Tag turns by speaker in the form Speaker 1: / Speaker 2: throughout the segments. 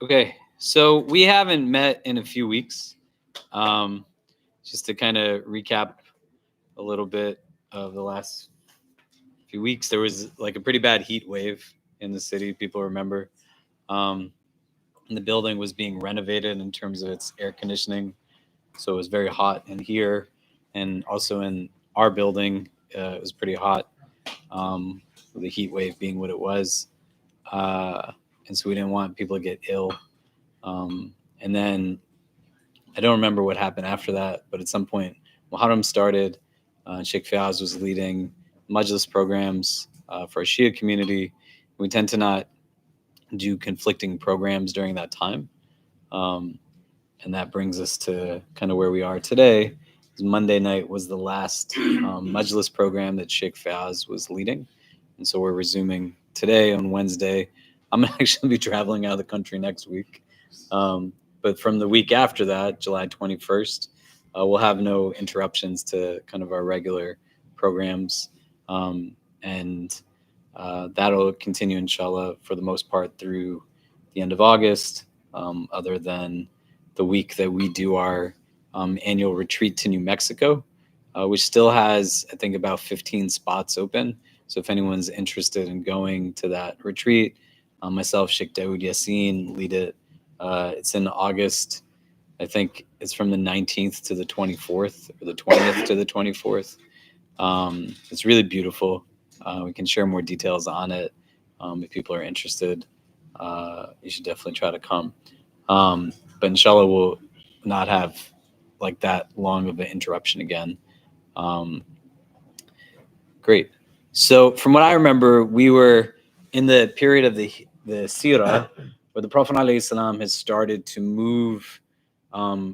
Speaker 1: Okay, so we haven't met in a few weeks. Um, just to kind of recap a little bit of the last few weeks, there was like a pretty bad heat wave in the city. People remember. Um, and the building was being renovated in terms of its air conditioning, so it was very hot in here, and also in our building, it was pretty hot. Um, with the heat wave being what it was, uh, and so we didn't want people to get ill. And then I don't remember what happened after that, but at some point, Muharram started. Sheikh Fayaz was leading Majlis programs for our Shia community. We tend to not do conflicting programs during that time. Um, and that brings us to kind of where we are today. Monday night was the last Majlis program that Sheikh Fayaz was leading. And so we're resuming today on Wednesday. I'm going to actually be traveling out of the country next week. But from the week after that, July 21st, we'll have no interruptions to kind of our regular programs. And that'll continue, inshallah, for the most part through the end of August, other than the week that we do our annual retreat to New Mexico, which still has, I think, about 15 spots open. So if anyone's interested in going to that retreat, myself, Sheikh Dawood Yassin, lead it. It's in August. I think it's from the 19th to the 24th, or the 20th to the 24th. It's really beautiful. We can share more details on it if people are interested. You should definitely try to come. But inshallah, we'll not have like that long of an interruption again. Um, Great. So from what I remember, we were in the period of the Seerah, where the Prophet ﷺ has started to move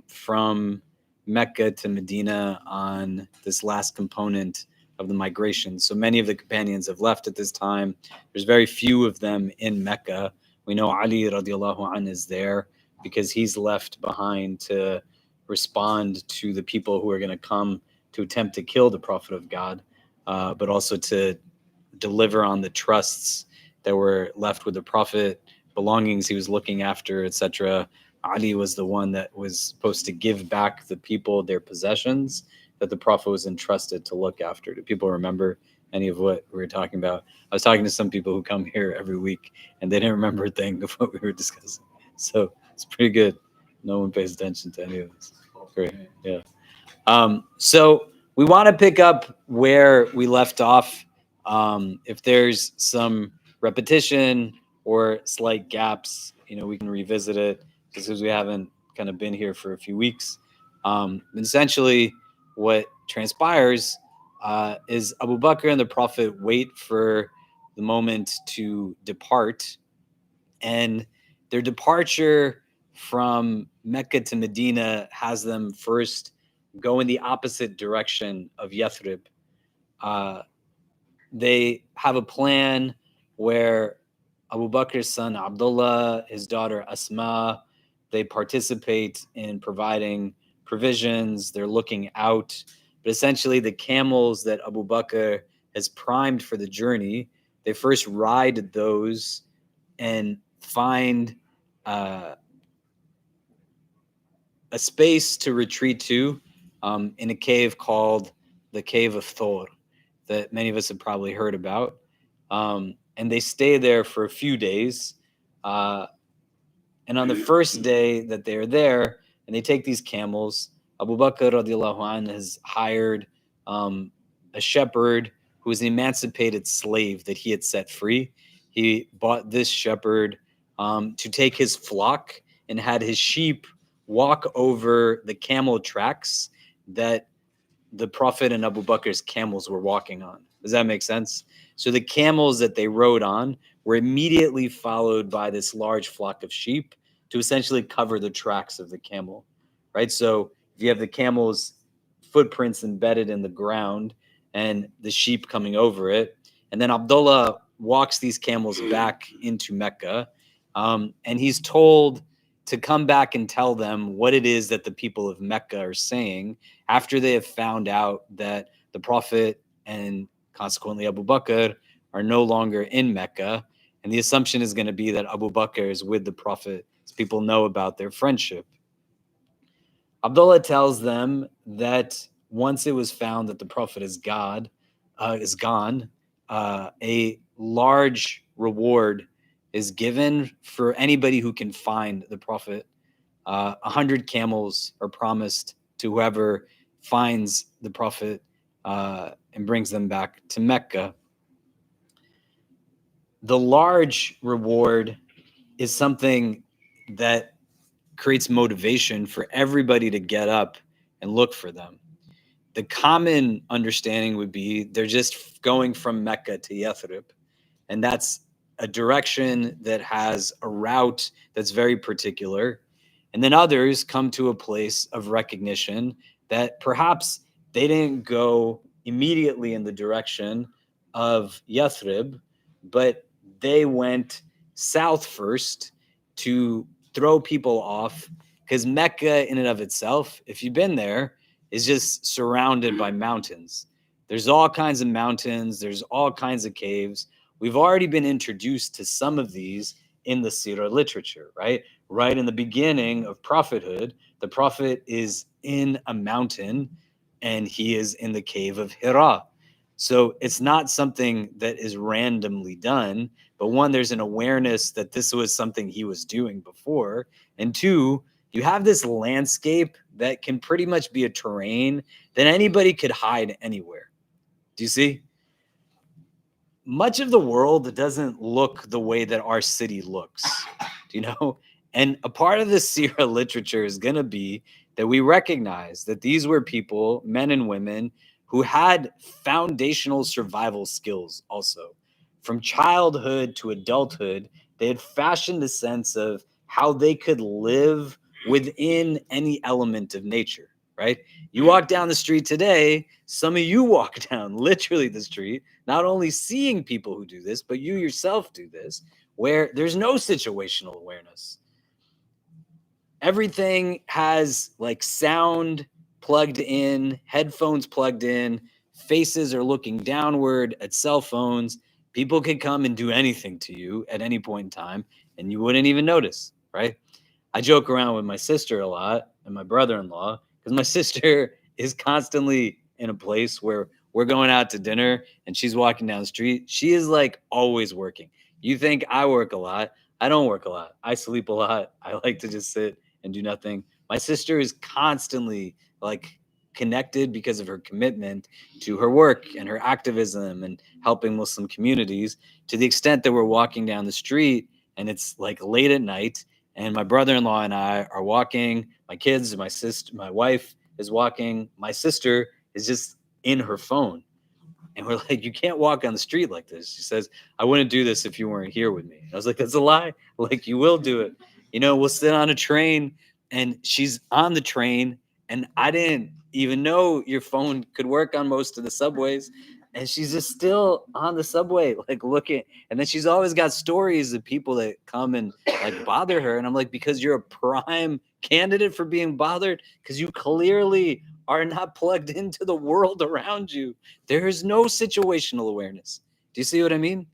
Speaker 1: from Mecca to Medina on this last component of the migration. So many of the companions have left at this time. There's very few of them in Mecca. We know Ali radiallahu anh is there because he's left behind to respond to the people who are going to come to attempt to kill the Prophet of God, but also to deliver on the trusts that were left with the Prophet, belongings he was looking after, etc. Ali was the one that was supposed to give back the people their possessions that the Prophet was entrusted to look after. Do people remember any of what we were talking about? I was talking to some people who come here every week and they didn't remember a thing of what we were discussing. So it's pretty good. No one pays attention to any of this. Great. Yeah. So we want to pick up where we left off. If there's some repetition or slight gaps, we can revisit it just because we haven't kind of been here for a few weeks. Essentially, what transpires is Abu Bakr and the Prophet wait for the moment to depart, and their departure from Mecca to Medina has them first go in the opposite direction of Yathrib. Uh, they have a plan where Abu Bakr's son Abdullah, his daughter Asma, they participate in providing provisions. They're looking out. But essentially, the camels that Abu Bakr has primed for the journey, they first ride those and find uh, a space to retreat to in a cave called the Cave of Thor that many of us have probably heard about. And they stay there for a few days. And on the first day that they're there, and they take these camels, Abu Bakr radiallahu anh has hired a shepherd who was an emancipated slave that he had set free. He bought this shepherd to take his flock and had his sheep walk over the camel tracks that the Prophet and Abu Bakr's camels were walking on. Does that make sense? So the camels that they rode on were immediately followed by this large flock of sheep to essentially cover the tracks of the camel, right? So if you have the camel's footprints embedded in the ground and the sheep coming over it, and then Abdullah walks these camels back into Mecca, and he's told to come back and tell them what it is that the people of Mecca are saying after they have found out that the Prophet and consequently Abu Bakr are no longer in Mecca. And the assumption is going to be that Abu Bakr is with the Prophet, as people know about their friendship. Abdullah tells them that once it was found that the Prophet is gone, a large reward is given for anybody who can find the Prophet. 100 camels are promised to whoever finds the Prophet and brings them back to Mecca. The large reward is something that creates motivation for everybody to get up and look for them. The common understanding would be they're just going from Mecca to Yathrib, and that's a direction that has a route that's very particular. And then others come to a place of recognition that perhaps they didn't go immediately in the direction of Yathrib, but they went south first to throw people off, because Mecca in and of itself, if you've been there, is just surrounded by mountains. There's all kinds of mountains, there's all kinds of caves. We've already been introduced to some of these in the Seerah literature, right? Right in the beginning of prophethood, the prophet is in a mountain and he is in the cave of Hira. So it's not something that is randomly done, but one, there's an awareness that this was something he was doing before. And two, you have this landscape that can pretty much be a terrain that anybody could hide anywhere. Do you see? Much of the world doesn't look the way that our city looks, do you know? And a part of the Seerah literature is going to be that we recognize that these were people, men and women, who had foundational survival skills also. From childhood to adulthood, they had fashioned a sense of how they could live within any element of nature, right? You walk down the street today, some of you walk down literally the street, not only seeing people who do this, but you yourself do this, where there's no situational awareness. Everything has like sound plugged in, headphones plugged in, faces are looking downward at cell phones. People could come and do anything to you at any point in time, and you wouldn't even notice, right? I joke around with my sister a lot and my brother-in-law, because my sister is constantly in a place where we're going out to dinner and she's walking down the street. She is like always working. You think I work a lot. I don't work a lot. I sleep a lot. I like to just sit and do nothing. My sister is constantly like connected because of her commitment to her work and her activism and helping Muslim communities, to the extent that we're walking down the street and it's like late at night and my brother-in-law and I are walking, my kids, my sister, my wife is walking, my sister is just in her phone. And we're like, you can't walk on the street like this. She says, I wouldn't do this if you weren't here with me. I was like, that's a lie. Like, you will do it. You know, we'll sit on a train and she's on the train and I didn't even know your phone could work on most of the subways. And she's just still on the subway, like looking. And then she's always got stories of people that come and like bother her. And I'm like, because you're a prime candidate for being bothered, because you clearly are not plugged into the world around you. There is no situational awareness. Do you see what I mean?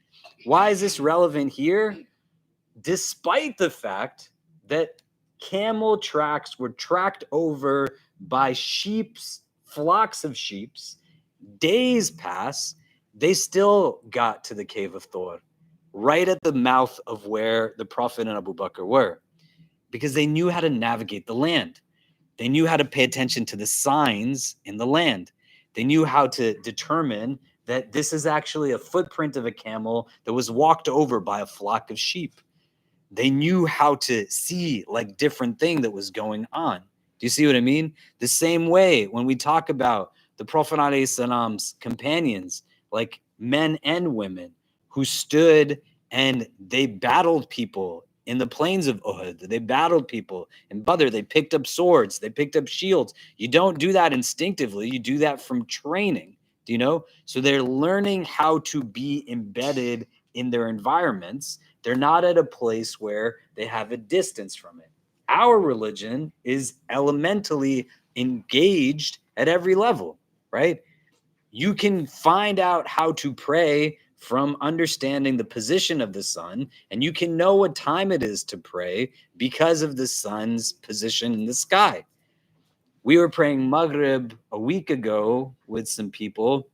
Speaker 1: Why is this relevant here? Despite the fact that camel tracks were tracked over by flocks of sheeps, days pass, they still got to the cave of Thor, right at the mouth of where the Prophet and Abu Bakr were, because they knew how to navigate the land. They knew how to pay attention to the signs in the land. They knew how to determine that this is actually a footprint of a camel that was walked over by a flock of sheep. They knew how to see like different thing that was going on. Do you see what I mean? The same way when we talk about the Prophet ﷺ's companions, like men and women who stood and they battled people in the plains of Uhud. They battled people in Badr. They picked up swords. They picked up shields. You don't do that instinctively. You do that from training. Do you know? So they're learning how to be embedded in their environments. They're not at a place where they have a distance from it. Our religion is elementally engaged at every level, right? You can find out how to pray from understanding the position of the sun, and you can know what time it is to pray because of the sun's position in the sky. We were praying Maghrib a week ago with some people,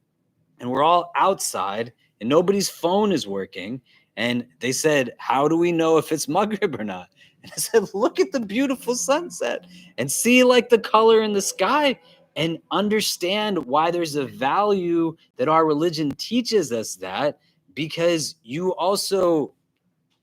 Speaker 1: and we're all outside, and nobody's phone is working. And they said, how do we know if it's Maghrib or not? And I said, look at the beautiful sunset and see like the color in the sky and understand why there's a value that our religion teaches us that, because you also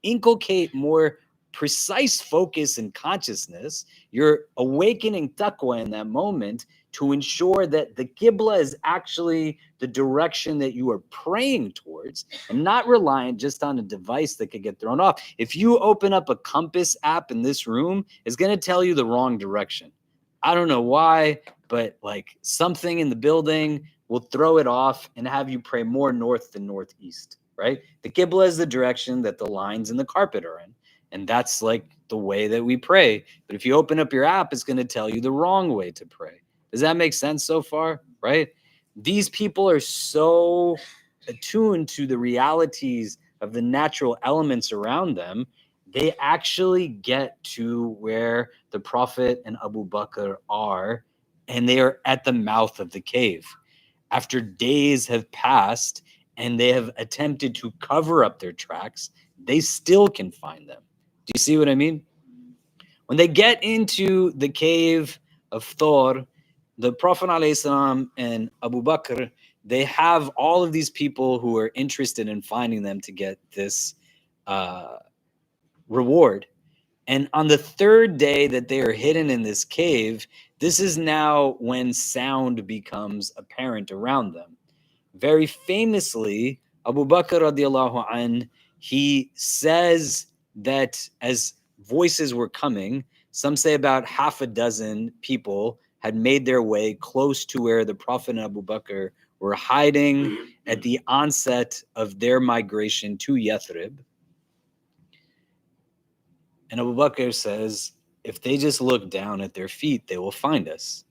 Speaker 1: inculcate more precise focus and consciousness. You're awakening taqwa in that moment to ensure that the Qibla is actually the direction that you are praying towards and not reliant just on a device that could get thrown off. If you open up a compass app in this room, it's going to tell you the wrong direction. I don't know why, but like something in the building will throw it off and have you pray more north than northeast, right? The Qibla is the direction that the lines in the carpet are in. And that's like the way that we pray. But if you open up your app, it's going to tell you the wrong way to pray. Does that make sense so far? Right? These people are so attuned to the realities of the natural elements around them. They actually get to where the Prophet and Abu Bakr are, and they are at the mouth of the cave. After days have passed and they have attempted to cover up their tracks, they still can find them. Do you see what I mean? When they get into the cave of Thor, the Prophet ﷺ and Abu Bakr, they have all of these people who are interested in finding them to get this reward. And on the third day that they are hidden in this cave, this is now when sound becomes apparent around them. Very famously, Abu Bakr radiallahu anh, he says that as voices were coming, some say about half a dozen people had made their way close to where the Prophet and Abu Bakr were hiding at the onset of their migration to Yathrib. And Abu Bakr says, if they just look down at their feet, they will find us.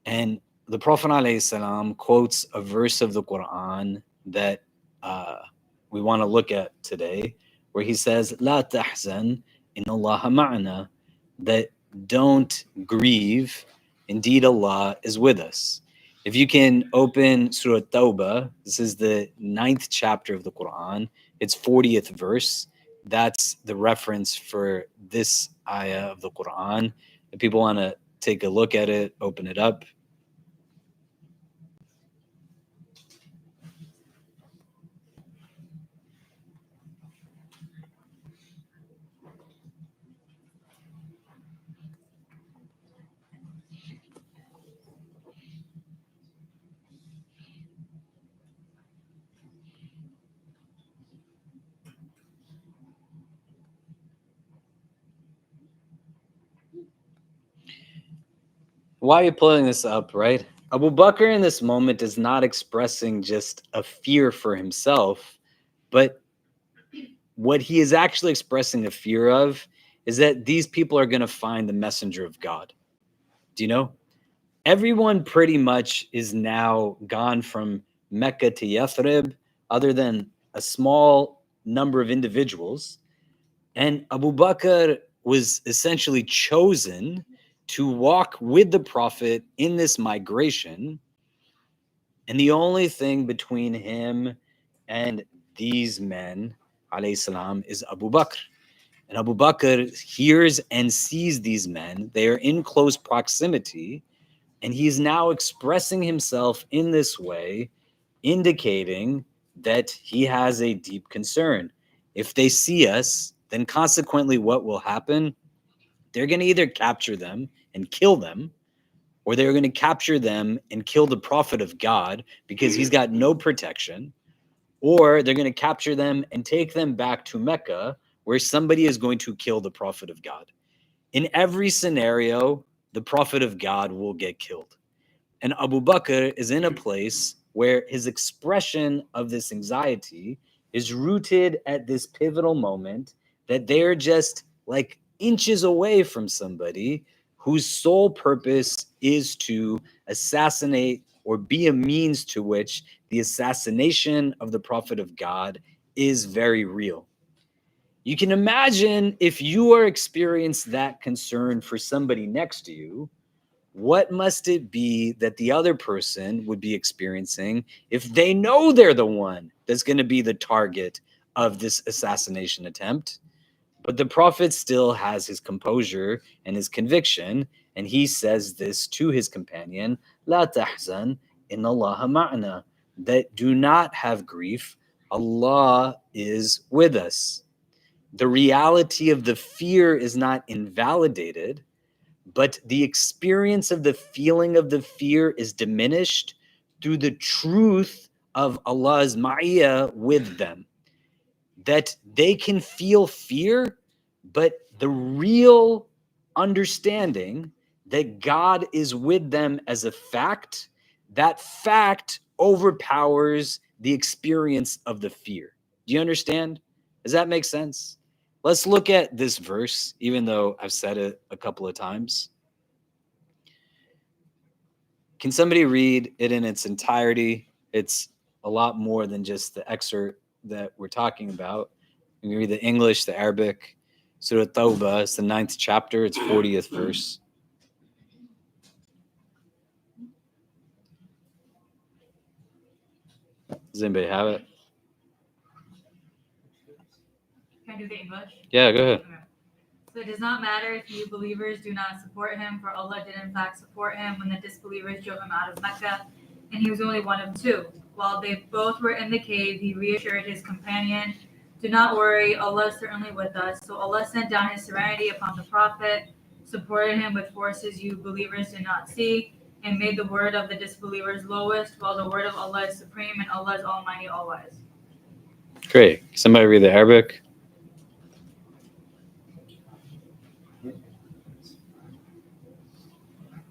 Speaker 1: And the Prophet ﷺ quotes a verse of the Quran that we want to look at today, where he says, "La tahzan, inna Allah ma'ana," that don't grieve, indeed Allah is with us. If you can open Surah Tawbah, this is the 9th chapter of the Quran, its 40th verse. That's the reference for this ayah of the Quran. If people want to take a look at it, open it up. Why are you pulling this up, right? Abu Bakr in this moment is not expressing just a fear for himself, but what he is actually expressing a fear of is that these people are going to find the messenger of God. Do you know? Everyone pretty much is now gone from Mecca to Yathrib, other than a small number of individuals. And Abu Bakr was essentially chosen to walk with the Prophet in this migration. And the only thing between him and these men, alayhi salam, is Abu Bakr. And Abu Bakr hears and sees these men. They are in close proximity. And he's now expressing himself in this way, indicating that he has a deep concern. If they see us, then consequently what will happen? They're going to either capture them and kill them, or they're going to capture them and kill the Prophet of God because he's got no protection, or they're going to capture them and take them back to Mecca where somebody is going to kill the Prophet of God. In every scenario, the Prophet of God will get killed. And Abu Bakr is in a place where his expression of this anxiety is rooted at this pivotal moment that they're just like inches away from somebody whose sole purpose is to assassinate or be a means to which the assassination of the Prophet of God is very real. You can imagine if you are experiencing that concern for somebody next to you, what must it be that the other person would be experiencing if they know they're the one that's going to be the target of this assassination attempt? But the Prophet still has his composure and his conviction, and he says this to his companion, La tahzan, inna Allaha ma'ana, that do not have grief, Allah is with us. The reality of the fear is not invalidated, but the experience of the feeling of the fear is diminished through the truth of Allah's ma'iyah with them. That they can feel fear, but the real understanding that God is with them as a fact, that fact overpowers the experience of the fear. Do you understand? Does that make sense? Let's look at this verse, even though I've said it a couple of times. Can somebody read it in its entirety? It's a lot more than just the excerpt that we're talking about. You can read the English, the Arabic. Surah Tawbah, it's the 9th chapter, it's 40th verse. Does anybody have it?
Speaker 2: Can I do the English?
Speaker 1: Yeah, go ahead.
Speaker 2: Okay. So it does not matter if you believers do not support him, for Allah did in fact support him when the disbelievers drove him out of Mecca, and he was only one of two. While they both were in the cave, he reassured his companion, do not worry, Allah is certainly with us. So Allah sent down his serenity upon the Prophet, supported him with forces you believers did not see, and made the word of the disbelievers lowest, while the word of Allah is supreme, and Allah is almighty, all-wise.
Speaker 1: Great. Somebody read the Arabic?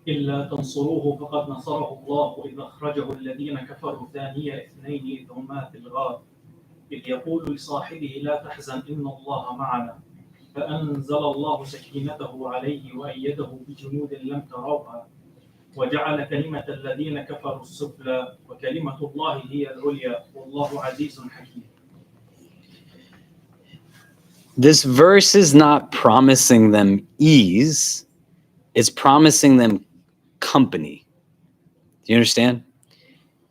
Speaker 3: إلا تنصروه فقد نصره الله إذ أخرجه الذين كفروا ثاني اثنين إذ هما في الغار إذ يقول لصاحبه لا تحزن إن الله معنا فأنزل الله سكينته عليه وأيده بجنود لم تروها وجعل كلمة الذين كفروا السفلى وكلمة الله هي العليا والله عزيز حكيم.
Speaker 1: This verse is not promising them ease, it's promising them company. Do you understand?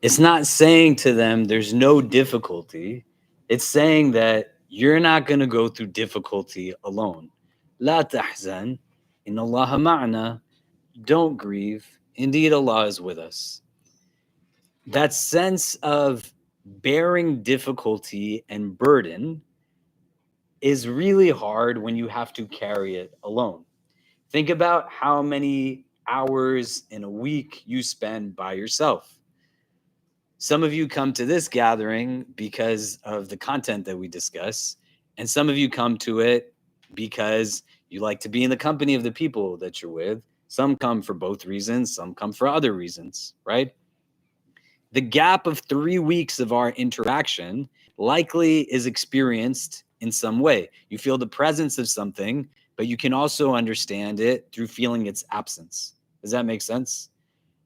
Speaker 1: It's not saying to them there's no difficulty. It's saying that you're not going to go through difficulty alone. La tahzan, inna Allaha ma'ana. Don't grieve. Indeed, Allah is with us. That sense of bearing difficulty and burden is really hard when you have to carry it alone. Think about how many hours in a week you spend by yourself. Some of you come to this gathering because of the content that we discuss, and some of you come to it because you like to be in the company of the people that you're with. Some come for both reasons, some come for other reasons, right? The gap of 3 weeks of our interaction likely is experienced in some way. You feel the presence of something, but you can also understand it through feeling its absence. Does that make sense?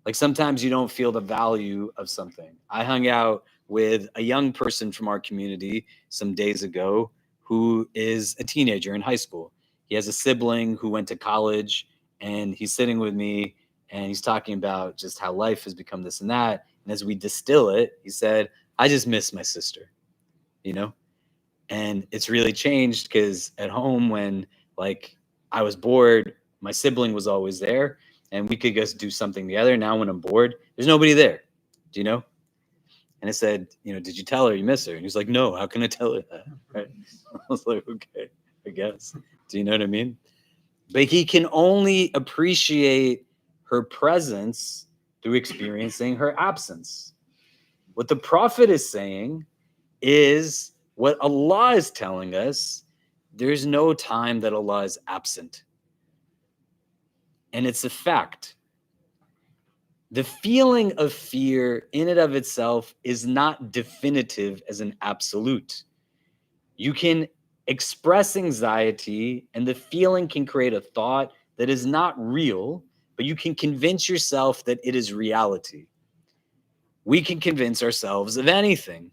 Speaker 1: Like sometimes you don't feel the value of something. I hung out with a young person from our community some days ago who is a teenager in high school. He has a sibling who went to college, and he's sitting with me and he's talking about just how life has become this and that. And as we distill it, he said, I just miss my sister, you know? And it's really changed because at home, when like I was bored, my sibling was always there and we could just do something together. Now when I'm bored, there's nobody there. Do you know? And I said, you know, did you tell her you miss her? And he's like, no, how can I tell her that? Right? I was like, okay, I guess. Do you know what I mean? But he can only appreciate her presence through experiencing her absence. What the Prophet is saying is what Allah is telling us. There's no time that Allah is absent. And it's a fact. The feeling of fear in and of itself is not definitive as an absolute. You can express anxiety, and the feeling can create a thought that is not real, but you can convince yourself that it is reality. We can convince ourselves of anything,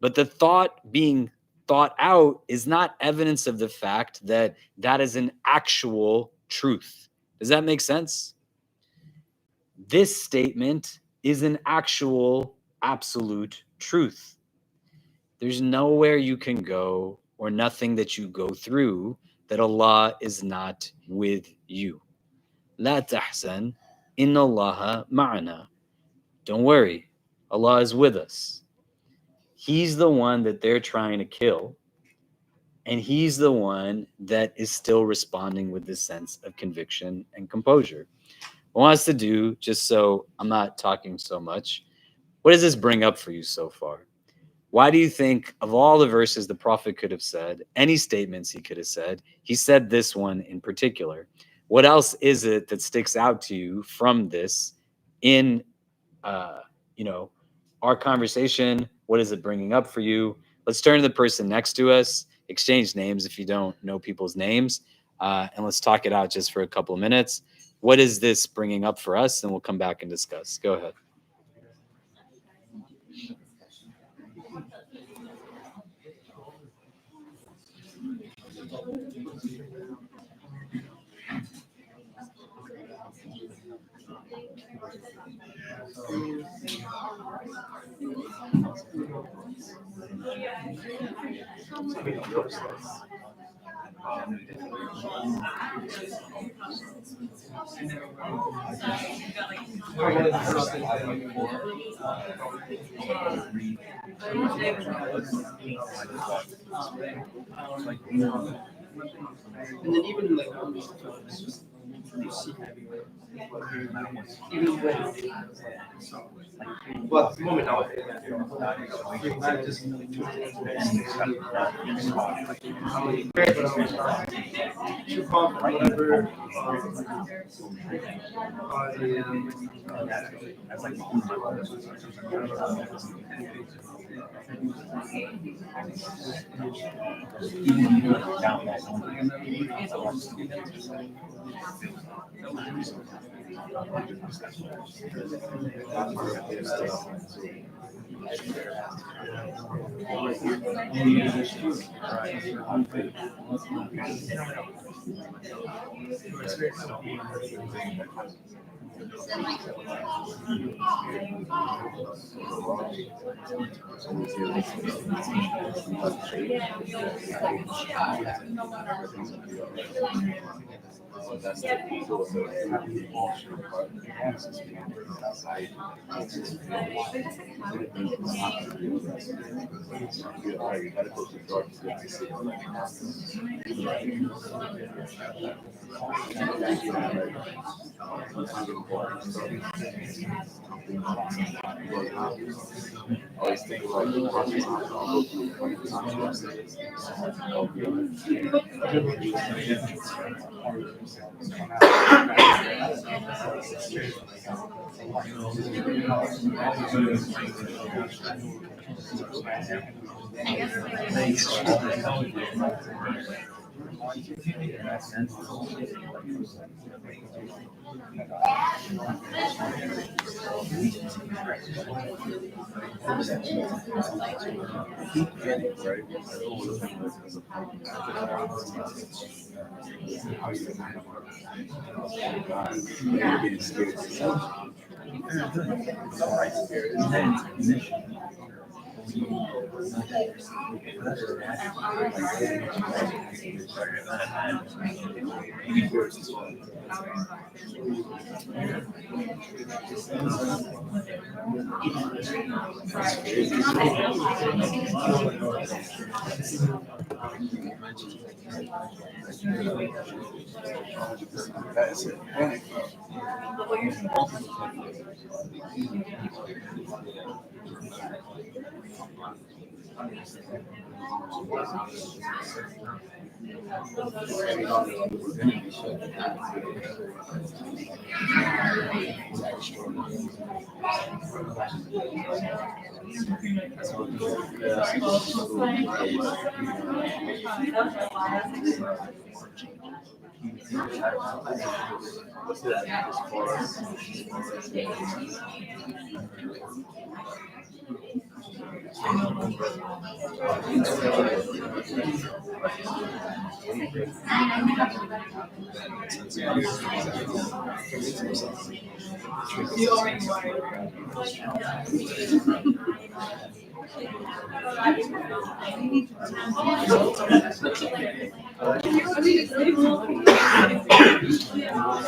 Speaker 1: but the thought being thought out is not evidence of the fact that that is an actual truth. Does that make sense? This statement is an actual absolute truth. There's nowhere you can go or nothing that you go through that Allah is not with you. La tahsan, inna Allaha ma'ana. Don't worry, Allah is with us. He's the one that they're trying to kill, and he's the one that is still responding with this sense of conviction and composure. What I want us to do, just so I'm not talking so much, what does this bring up for you so far? Why do you think of all the verses the Prophet could have said, any statements he could have said, he said this one in particular? What else is it that sticks out to you from this in, our conversation? What is it bringing up for you? Let's turn to the person next to us, exchange names if you don't know people's names, and let's talk it out just for a couple of minutes. What is this bringing up for us? And we'll come back and discuss. Go ahead.
Speaker 4: And then even like you see even when well at the moment now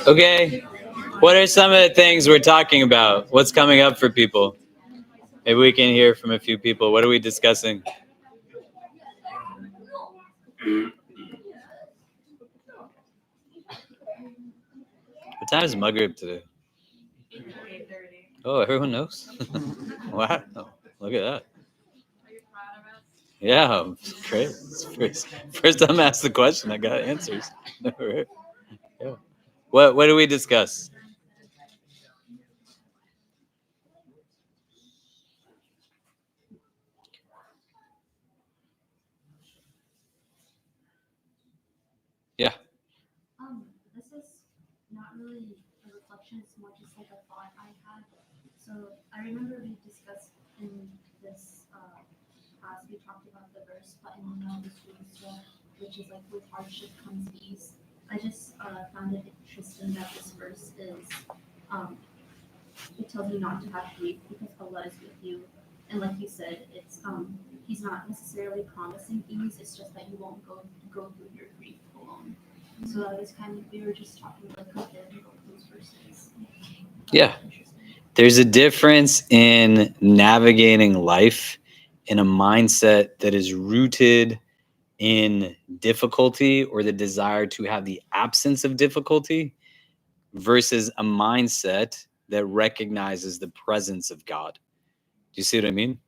Speaker 1: Okay, what are some of the things we're talking about? What's coming up for people? Maybe we can hear from a few people. What are we discussing? What time is Maghrib today?
Speaker 2: 8:30.
Speaker 1: Oh, everyone knows? Wow, look at that.
Speaker 2: Are you proud of us?
Speaker 1: Yeah, great. First time I asked the question, I got answers. Yeah. What do we discuss? Yeah.
Speaker 5: This is not really a reflection, it's more just like a thought I had. So I remember we discussed in this class, we talked about the verse, but in the Seerah, which is like with hardship comes ease. I just found it interesting that this verse is, it tells you not to have grief because Allah is with you. And like you said, it's He's not necessarily promising ease, it's just that you won't go through your grief alone. So that was kind of, we were just talking like comparing both those verses.
Speaker 1: Yeah. There's a difference in navigating life in a mindset that is rooted in difficulty or the desire to have the absence of difficulty versus a mindset that recognizes the presence of God. Do you see what I mean?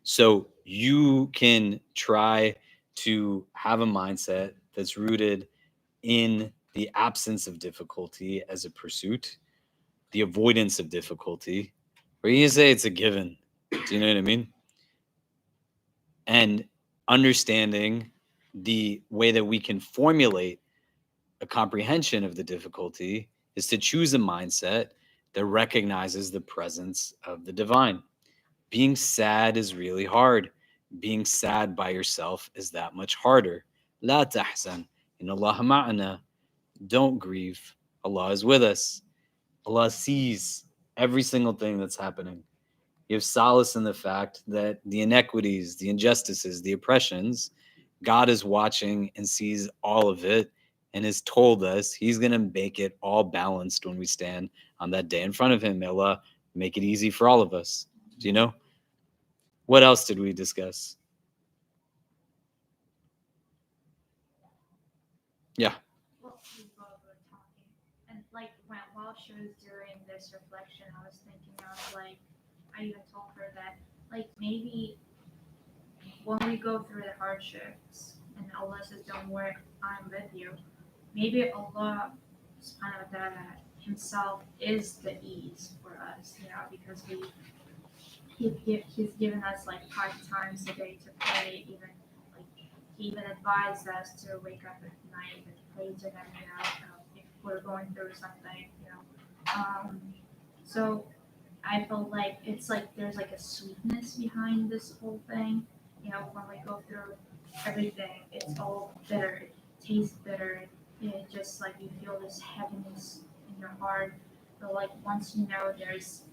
Speaker 1: So you can try to have a mindset that's rooted in the absence of difficulty as a pursuit, the avoidance of difficulty, or you can say it's a given. Do you know what I mean? And understanding the way that we can formulate a comprehension of the difficulty is to choose a mindset that recognizes the presence of the divine. Being sad is really hard. Being sad by yourself is that much harder. La tahzan, in Allah ma'ana. Don't grieve. Allah is with us. Allah sees every single thing that's happening. You have solace in the fact that the inequities, the injustices, the oppressions, God is watching and sees all of it and has told us He's going to make it all balanced when we stand on that day in front of Him. May Allah make it easy for all of us. Do you know? What else did we discuss? Yeah.
Speaker 5: Well, we both were talking, and like while she was doing this reflection, I was thinking of like, I even told her that like maybe when we go through the hardships and Allah says, "Don't worry, I'm with you." Maybe Allah subhanahu wa ta'ala Himself is the ease for us, because He's given us like 5 times a day to pray. Even like He even advised us to wake up at night and pray to Him. If we're going through something. So I feel like it's like there's like a sweetness behind this whole thing. When we go through everything, it's all bitter. It tastes bitter. It just like you feel this heaviness in your heart. But like once there's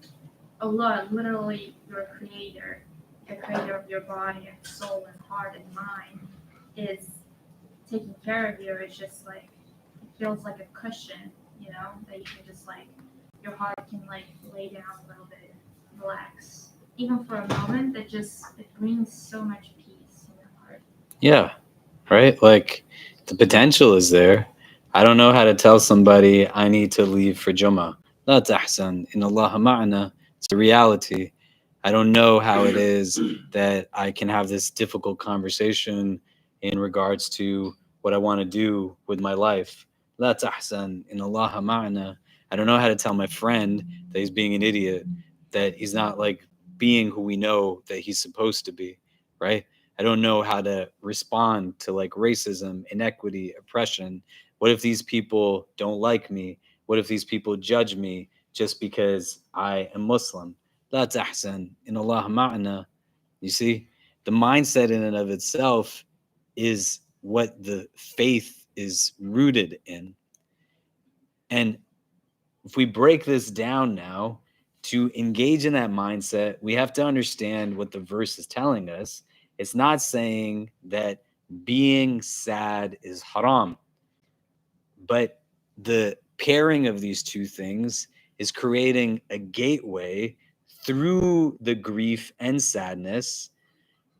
Speaker 5: Allah, literally your creator, the creator of your body and soul and heart and mind, is taking care of you. It's just like it feels like a cushion, that you can just like your heart can like lay down a little bit, relax. Even for a moment, it brings so much peace in your heart.
Speaker 1: Yeah. Right? Like the potential is there. I don't know how to tell somebody I need to leave for Jummah. La tahsan, in Allah ma'ana. It's a reality. I don't know how it is that I can have this difficult conversation in regards to what I want to do with my life. La tahsan, in Allah ma'ana. I don't know how to tell my friend that he's being an idiot, that he's not like being who we know that he's supposed to be, right? I don't know how to respond to like racism, inequity, oppression What if these people don't like me? What if these people judge me just because I am Muslim? La tahsan, in Allah ma'ana. You see, the mindset in and of itself is what the faith is rooted in. And if we break this down now, to engage in that mindset, we have to understand what the verse is telling us. It's not saying that being sad is haram, but the pairing of these two things is creating a gateway through the grief and sadness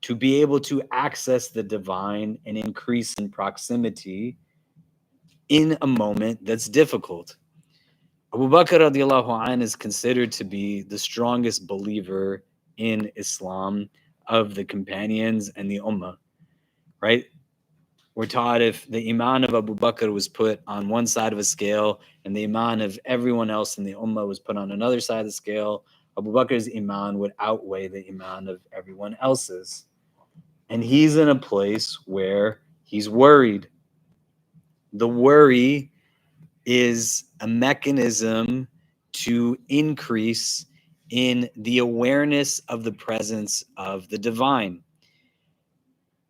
Speaker 1: to be able to access the divine and increase in proximity in a moment that's difficult. Abu Bakr radiallahu anh is considered to be the strongest believer in Islam of the companions and the Ummah, right? We're taught if the Iman of Abu Bakr was put on one side of a scale and the Iman of everyone else in the Ummah was put on another side of the scale, Abu Bakr's Iman would outweigh the Iman of everyone else's. And he's in a place where he's worried. The worry is a mechanism to increase in the awareness of the presence of the divine.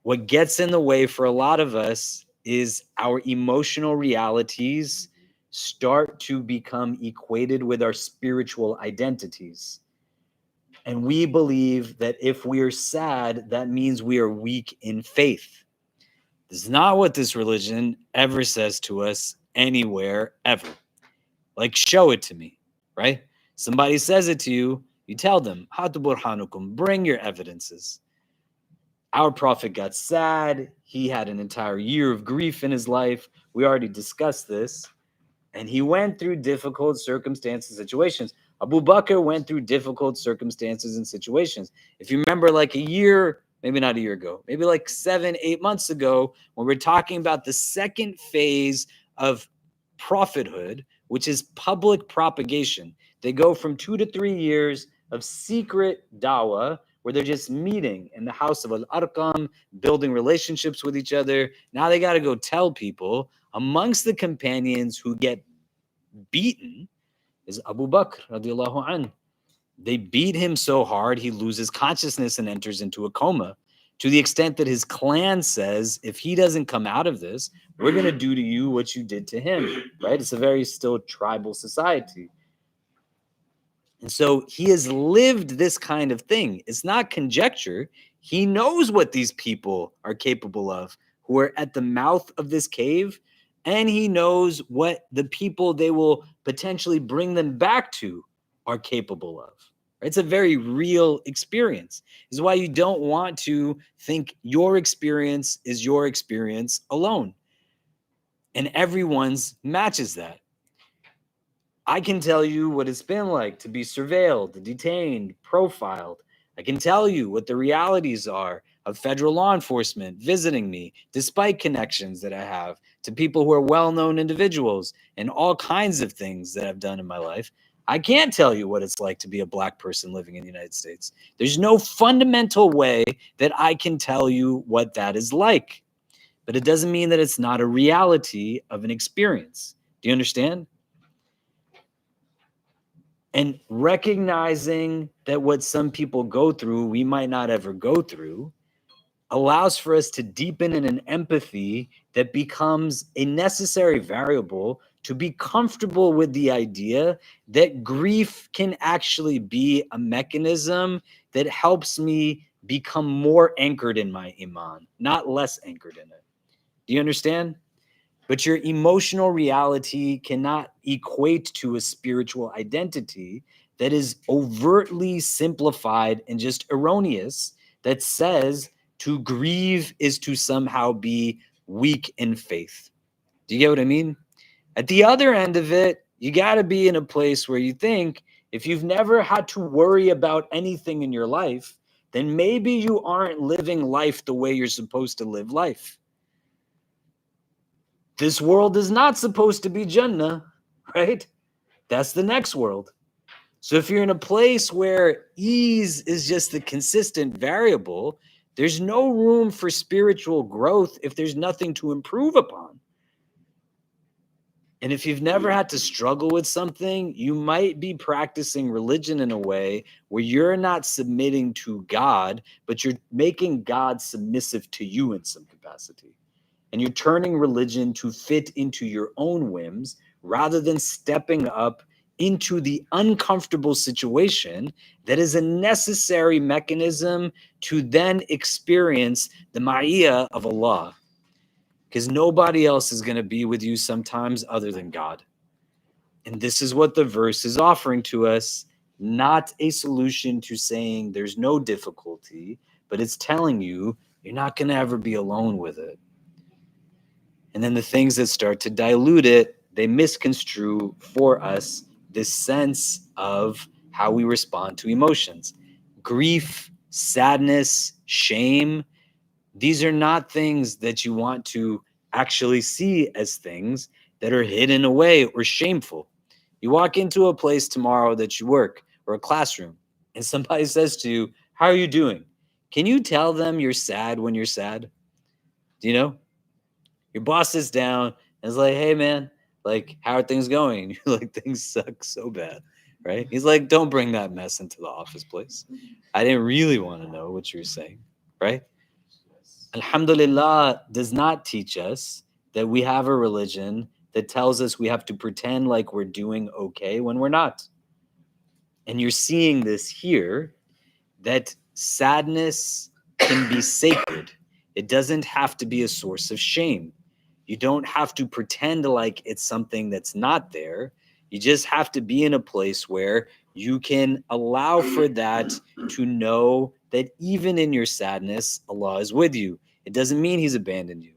Speaker 1: What gets in the way for a lot of us is our emotional realities start to become equated with our spiritual identities. And we believe that if we are sad, that means we are weak in faith. This is not what this religion ever says to us anywhere, ever. Like, show it to me, right? Somebody says it to you, you tell them, Hatu burhanukum, bring your evidences. Our prophet got sad. He had an entire year of grief in his life. We already discussed this. And he went through difficult circumstances, situations. Abu Bakr went through difficult circumstances and situations. If you remember, like a year, maybe not a year ago, maybe like 7-8 months ago, when we're talking about the second phase of prophethood, which is public propagation. They go from 2 to 3 years of secret dawah, where they're just meeting in the house of Al-Arqam, building relationships with each other. Now they got to go tell people. Amongst the companions who get beaten is Abu Bakr radiallahu anh. They beat him so hard he loses consciousness and enters into a coma, to the extent that his clan says, if he doesn't come out of this, we're going to do to you what you did to him, right? It's a very still tribal society. And so he has lived this kind of thing. It's not conjecture. He knows what these people are capable of who are at the mouth of this cave, and he knows what the people they will potentially bring them back to are capable of. It's a very real experience. This is why you don't want to think your experience is your experience alone. And everyone's matches that. I can tell you what it's been like to be surveilled, detained, profiled. I can tell you what the realities are of federal law enforcement visiting me, despite connections that I have to people who are well-known individuals and all kinds of things that I've done in my life. I can't tell you what it's like to be a Black person living in the United States. There's no fundamental way that I can tell you what that is like. But it doesn't mean that it's not a reality of an experience. Do you understand? And recognizing that what some people go through, we might not ever go through, allows for us to deepen in an empathy that becomes a necessary variable to be comfortable with the idea that grief can actually be a mechanism that helps me become more anchored in my iman, not less anchored in it. Do you understand? But your emotional reality cannot equate to a spiritual identity that is overtly simplified and just erroneous, that says to grieve is to somehow be weak in faith. Do you get what I mean? At the other end of it, you got to be in a place where you think if you've never had to worry about anything in your life, then maybe you aren't living life the way you're supposed to live life. This world is not supposed to be Jannah, right? That's the next world. So if you're in a place where ease is just the consistent variable, there's no room for spiritual growth if there's nothing to improve upon. And if you've never had to struggle with something, you might be practicing religion in a way where you're not submitting to God, but you're making God submissive to you in some capacity. And you're turning religion to fit into your own whims rather than stepping up into the uncomfortable situation that is a necessary mechanism to then experience the ma'iyah of Allah. Because nobody else is going to be with you sometimes other than God. And this is what the verse is offering to us, not a solution to saying there's no difficulty, but it's telling you you're not going to ever be alone with it. And then the things that start to dilute it, they misconstrue for us this sense of how we respond to emotions. Grief, sadness, shame, these are not things that you want to actually see as things that are hidden away or shameful. You walk into a place tomorrow that you work or a classroom, and somebody says to you, "How are you doing?" Can you tell them you're sad when you're sad? Do you know? Your boss sits down and is like, "Hey, man, like, how are things going?" You're like, "Things suck so bad," right? He's like, "Don't bring that mess into the office place. I didn't really want to know what you were saying," right? Alhamdulillah does not teach us that we have a religion that tells us we have to pretend like we're doing okay when we're not. And you're seeing this here, that sadness can be sacred. It doesn't have to be a source of shame. You don't have to pretend like it's something that's not there. You just have to be in a place where you can allow for that to know that even in your sadness, Allah is with you. It doesn't mean He's abandoned you.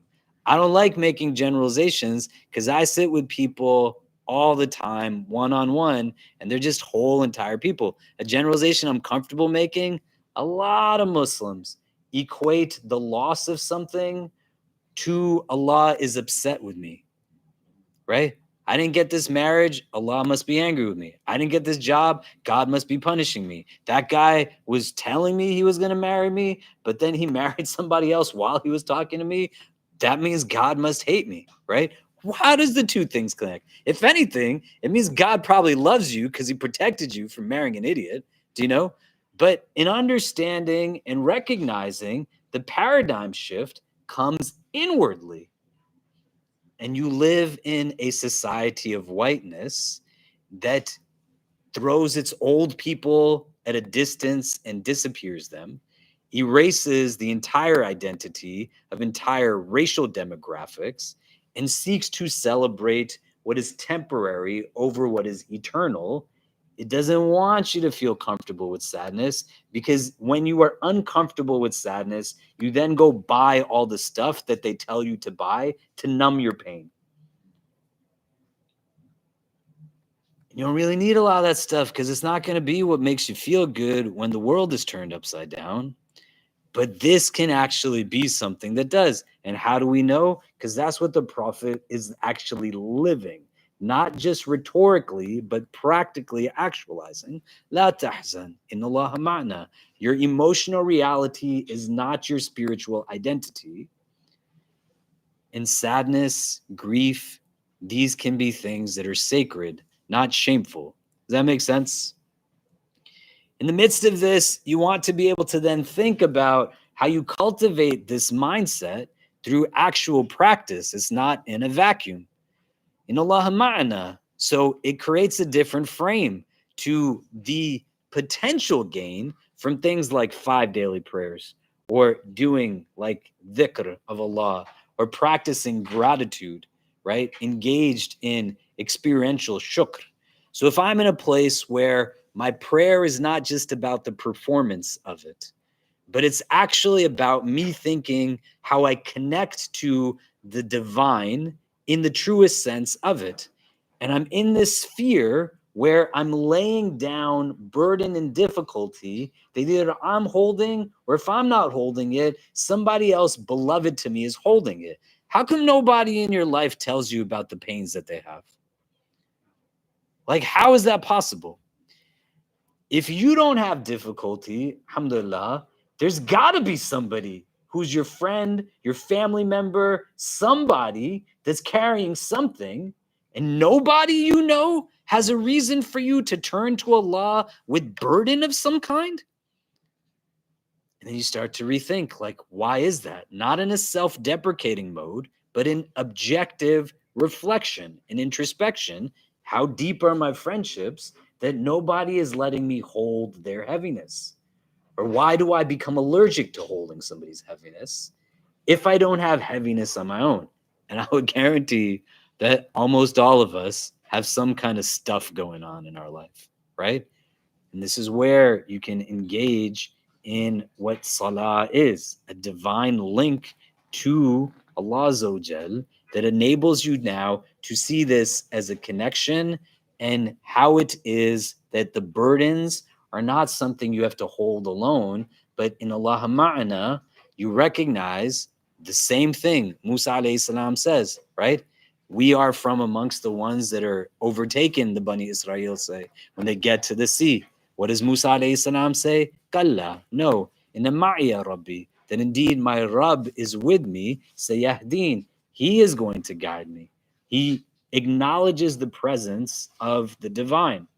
Speaker 1: I don't like making generalizations because I sit with people all the time, one-on-one, and they're just whole entire people. A generalization I'm comfortable making, a lot of Muslims equate the loss of something to Allah is upset with me, right? I didn't get this marriage, Allah must be angry with me. I didn't get this job, God must be punishing me. That guy was telling me he was going to marry me, but then he married somebody else while he was talking to me. That means God must hate me, right? How does the two things connect? If anything, it means God probably loves you because He protected you from marrying an idiot. Do you know? But in understanding and recognizing the paradigm shift comes inwardly. And you live in a society of whiteness that throws its old people at a distance and disappears them, erases the entire identity of entire racial demographics, and seeks to celebrate what is temporary over what is eternal. It doesn't want you to feel comfortable with sadness, because when you are uncomfortable with sadness, you then go buy all the stuff that they tell you to buy to numb your pain. You don't really need a lot of that stuff because it's not going to be what makes you feel good when the world is turned upside down. But this can actually be something that does. And how do we know? Because that's what the Prophet is actually living, not just rhetorically, but practically actualizing. La tahzan, inna Allaha ma'na. Your emotional reality is not your spiritual identity. And sadness, grief, these can be things that are sacred, not shameful. Does that make sense? In the midst of this, you want to be able to then think about how you cultivate this mindset through actual practice. It's not in a vacuum. In Allah ma'ana. So it creates a different frame to the potential gain from things like 5 daily prayers, or doing like dhikr of Allah, or practicing gratitude, right? Engaged in experiential shukr. So if I'm in a place where my prayer is not just about the performance of it, but it's actually about me thinking how I connect to the divine in the truest sense of it. And I'm in this sphere where I'm laying down burden and difficulty that either I'm holding, or if I'm not holding it, somebody else beloved to me is holding it. How come nobody in your life tells you about the pains that they have? Like, how is that possible? If you don't have difficulty, alhamdulillah, there's got to be somebody who's your friend, your family member, somebody that's carrying something, And nobody you know has a reason for you to turn to Allah with burden of some kind? And then you start to rethink, like, why is that? Not in a self-deprecating mode, but in objective reflection and introspection. How deep are my friendships that nobody is letting me hold their heaviness? Or why do I become allergic to holding somebody's heaviness if I don't have heaviness on my own? And I would guarantee that almost all of us have some kind of stuff going on in our life, right? And this is where you can engage in what salah is, a divine link to Allah Azza wa Jal that enables you now to see this as a connection, and how it is that the burdens are not something you have to hold alone, but in Allah ma'ana, you recognize the same thing Musa alayhi salam says, right? We are from amongst the ones that are overtaken, the Bani Israel say, when they get to the sea. What does Musa alayhi salam say? Kalla, no. Inna ma'iya Rabbi, that indeed my Rabb is with me, sayahdeen. He is going to guide me. He acknowledges the presence of the divine,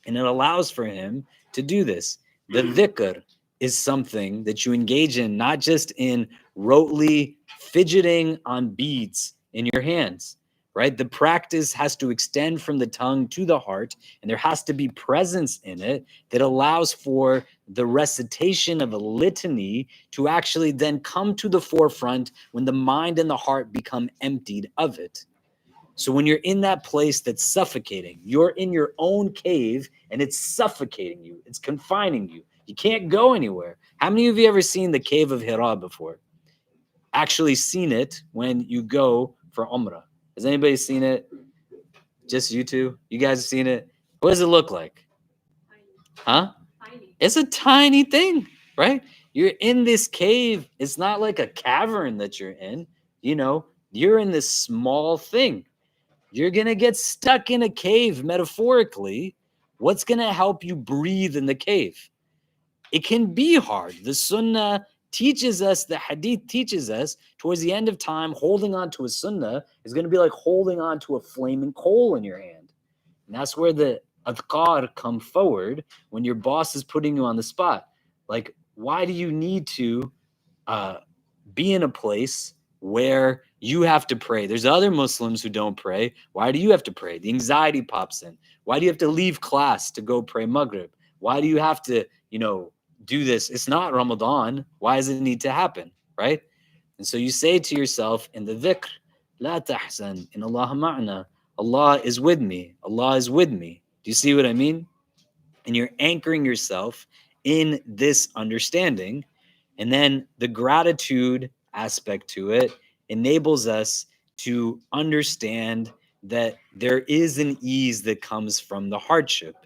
Speaker 1: and it allows for him to do this. The dhikr is something that you engage in, not just in rotely fidgeting on beads in your hands, right? The practice has to extend from the tongue to the heart, and there has to be presence in it that allows for the recitation of a litany to actually then come to the forefront when the mind and the heart become emptied of it. So when you're in that place that's suffocating, you're in your own cave and it's suffocating you, it's confining you. You can't go anywhere. How many of you ever seen the cave of Hira before? Actually seen it when you go for Umrah. Has anybody seen it? Just you two? You guys have seen it? What does it look like? Huh? It's a tiny thing, right? You're in this cave. It's not like a cavern that you're in. You know, you're in this small thing. You're going to get stuck in a cave, metaphorically. What's going to help you breathe in the cave? It can be hard. The sunnah teaches us, the hadith teaches us, towards the end of time, holding on to a sunnah is going to be like holding on to a flaming coal in your hand. And that's where the adhkar come forward when your boss is putting you on the spot. Like, why do you need to be in a place where you have to pray? There's other Muslims who don't pray. Why do you have to pray? The anxiety pops in. Why do you have to leave class to go pray Maghrib? Why do you have to, do this? It's not Ramadan. Why does it need to happen, right? And so you say to yourself in the dhikr, La tahzan, in Allah ma'na, Allah is with me. Allah is with me. Do you see what I mean? And you're anchoring yourself in this understanding. And then the gratitude aspect to it enables us to understand that there is an ease that comes from the hardship.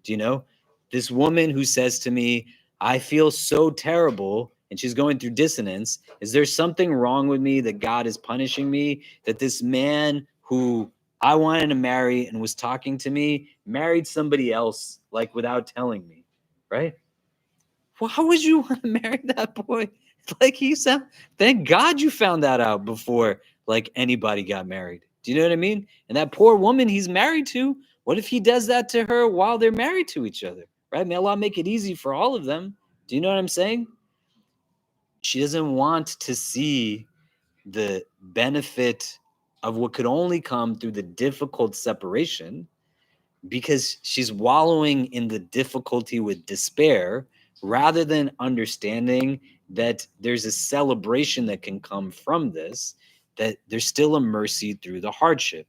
Speaker 1: Do you know? This woman who says to me, I feel so terrible, and she's going through dissonance. Is there something wrong with me that God is punishing me? That this man who I wanted to marry and was talking to me married somebody else, like without telling me, right? Why would you want to marry that boy? Like he said, thank God you found that out before like anybody got married. Do you know what I mean? And that poor woman he's married to, what if he does that to her while they're married to each other? Right? May Allah make it easy for all of them. Do you know what I'm saying? She doesn't want to see the benefit of what could only come through the difficult separation, because she's wallowing in the difficulty with despair rather than understanding that there's a celebration that can come from this, that there's still a mercy through the hardship.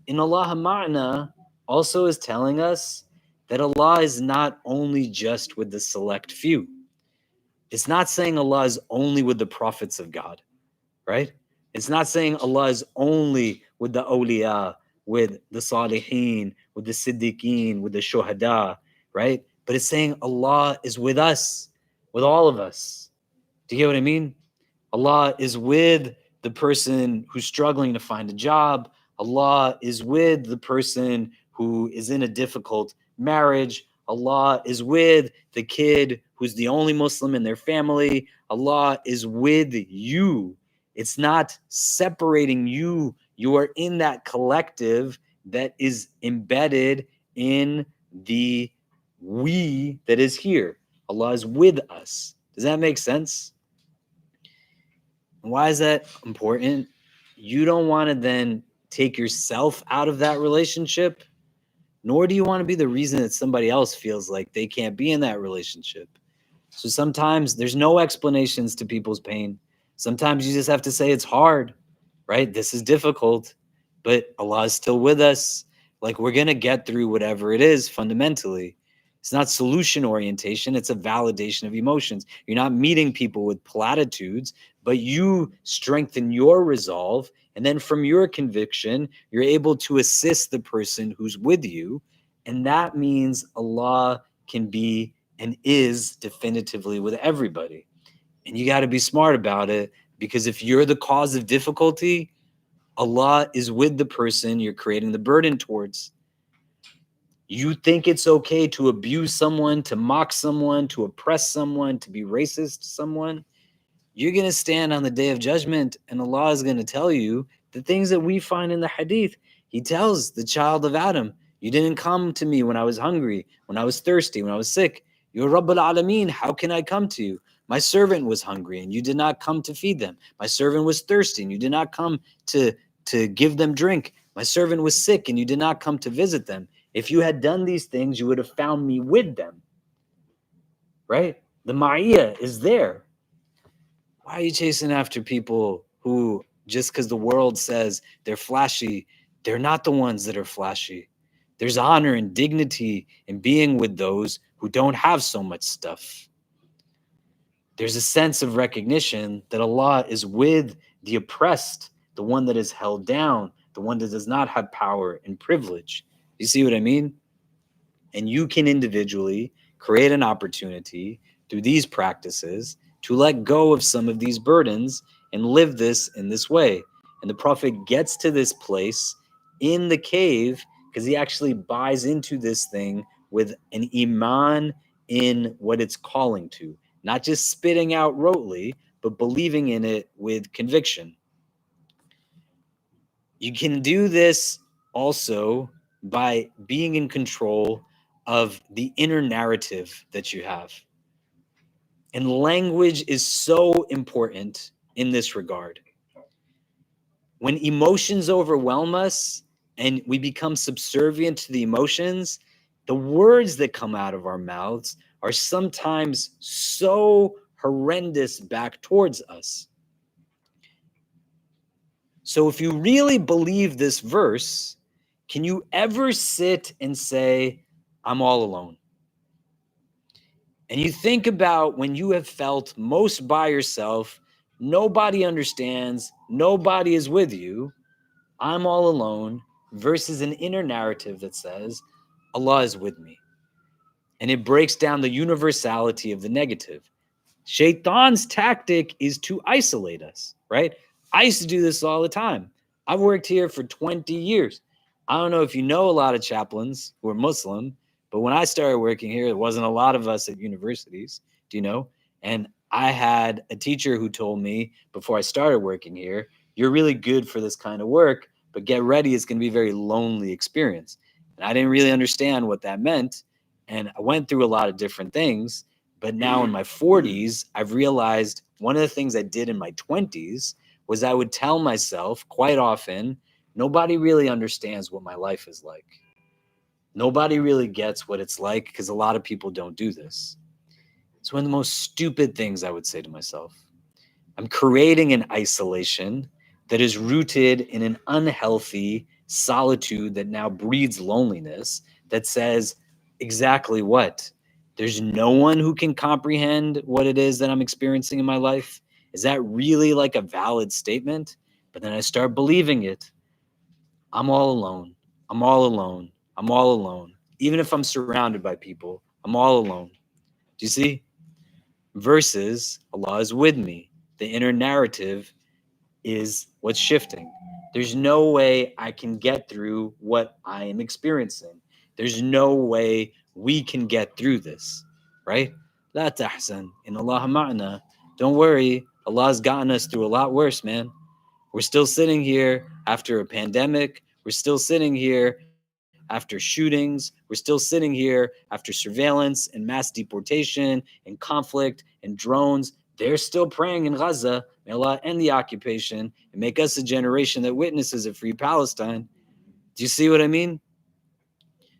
Speaker 1: In Allah Ma'na also is telling us that Allah is not only just with the select few. It's not saying Allah is only with the prophets of God, right? It's not saying Allah is only with the awliya, with the salihin, with the siddiqeen, with the shuhada, right? But it's saying Allah is with us, with all of us. Do you get what I mean? Allah is with the person who's struggling to find a job. Allah is with the person who is in a difficult marriage. Allah is with the kid who's the only Muslim in their family. Allah is with you It's not separating you. You are in that collective that is embedded in the we that is here. Allah is with us. Does that make sense? Why is that important? You don't want to then take yourself out of that relationship, nor do you want to be the reason that somebody else feels like they can't be in that relationship. So sometimes there's no explanations to people's pain. Sometimes you just have to say it's hard, right? This is difficult, but Allah is still with us. Like, we're going to get through whatever it is fundamentally. It's not solution orientation. It's a validation of emotions. You're not meeting people with platitudes, but you strengthen your resolve. And then from your conviction, you're able to assist the person who's with you. And that means Allah can be and is definitively with everybody. And you got to be smart about it, because if you're the cause of difficulty, Allah is with the person you're creating the burden towards. You think it's okay to abuse someone, to mock someone, to oppress someone, to be racist to someone, you're going to stand on the day of judgment, and Allah is going to tell you the things that we find in the hadith. He tells the child of Adam, you didn't come to me when I was hungry, when I was thirsty, when I was sick. You're Rabbul Alameen. How can I come to you? My servant was hungry and you did not come to feed them. My servant was thirsty and you did not come to give them drink. My servant was sick and you did not come to visit them. If you had done these things, you would have found me with them. Right? The ma'iyah is there. Why are you chasing after people who, just because the world says they're flashy, they're not the ones that are flashy? There's honor and dignity in being with those who don't have so much stuff. There's a sense of recognition that Allah is with the oppressed, the one that is held down, the one that does not have power and privilege. You see what I mean? And you can individually create an opportunity through these practices to let go of some of these burdens and live this in this way. And the Prophet gets to this place in the cave because he actually buys into this thing with an iman in what it's calling to, not just spitting out rotely, but believing in it with conviction. You can do this also by being in control of the inner narrative that you have. And language is so important in this regard. When emotions overwhelm us and we become subservient to the emotions, the words that come out of our mouths are sometimes so horrendous back towards us. So if you really believe this verse, can you ever sit and say, I'm all alone? And you think about when you have felt most by yourself, nobody understands, nobody is with you, I'm all alone, versus an inner narrative that says, Allah is with me. And it breaks down the universality of the negative. Shaitan's tactic is to isolate us, right? I used to do this all the time. I've worked here for 20 years. I don't know if you know a lot of chaplains who are Muslim, but when I started working here, there wasn't a lot of us at universities, do you know? And I had a teacher who told me before I started working here, you're really good for this kind of work, but get ready, it's going to be a very lonely experience. And I didn't really understand what that meant. And I went through a lot of different things. But now in my 40s, I've realized one of the things I did in my 20s was I would tell myself quite often, nobody really understands what my life is like. Nobody really gets what it's like because a lot of people don't do this. It's one of the most stupid things I would say to myself. I'm creating an isolation that is rooted in an unhealthy solitude that now breeds loneliness that says exactly what? There's no one who can comprehend what it is that I'm experiencing in my life. Is that really like a valid statement? But then I start believing it. I'm all alone. I'm all alone. I'm all alone. Even if I'm surrounded by people, I'm all alone. Do you see? Versus Allah is with me. The inner narrative is what's shifting. There's no way I can get through what I am experiencing. There's no way we can get through this, right? La tahzan, in Allah ma'ana. Don't worry, Allah's gotten us through a lot worse, man. We're still sitting here after a pandemic. We're still sitting here after shootings. We're still sitting here after surveillance and mass deportation and conflict and drones. They're still praying in Gaza. May Allah end the occupation and make us a generation that witnesses a free Palestine. Do you see what I mean?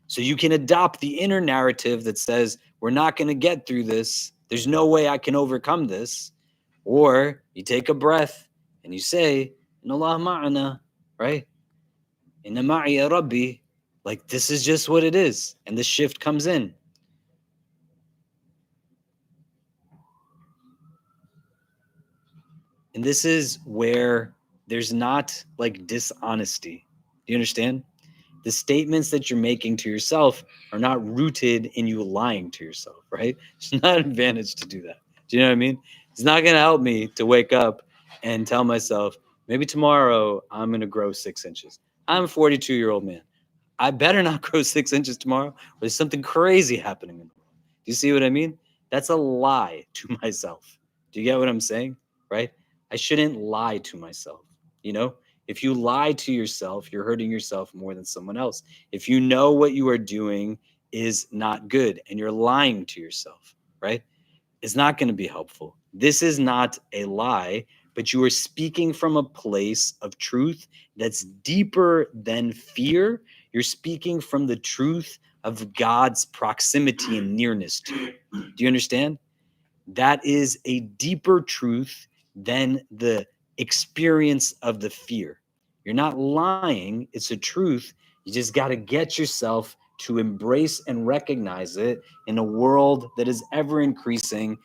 Speaker 1: So you can adopt the inner narrative that says, we're not going to get through this. There's no way I can overcome this. Or you take a breath and you say, Inna Allah ma'ana, right? Inna ma'iya Rabbi. Like, this is just what it is. And the shift comes in. And this is where there's not like dishonesty. Do you understand? The statements that you're making to yourself are not rooted in you lying to yourself, right? It's not an advantage to do that. Do you know what I mean? It's not going to help me to wake up and tell myself, maybe tomorrow I'm going to grow 6 inches. I'm a 42-year-old man. I better not grow 6 inches tomorrow, or there's something crazy happening in the world. Do you see what I mean? That's a lie to myself. Do you get what I'm saying? Right? I shouldn't lie to myself. You know, if you lie to yourself, you're hurting yourself more than someone else. If you know what you are doing is not good and you're lying to yourself, right? It's not going to be helpful. This is not a lie, but you are speaking from a place of truth that's deeper than fear. You're speaking from the truth of God's proximity and nearness to you. Do you understand? That is a deeper truth than the experience of the fear. You're not lying, it's a truth. You just got to get yourself to embrace and recognize it in a world that is ever increasing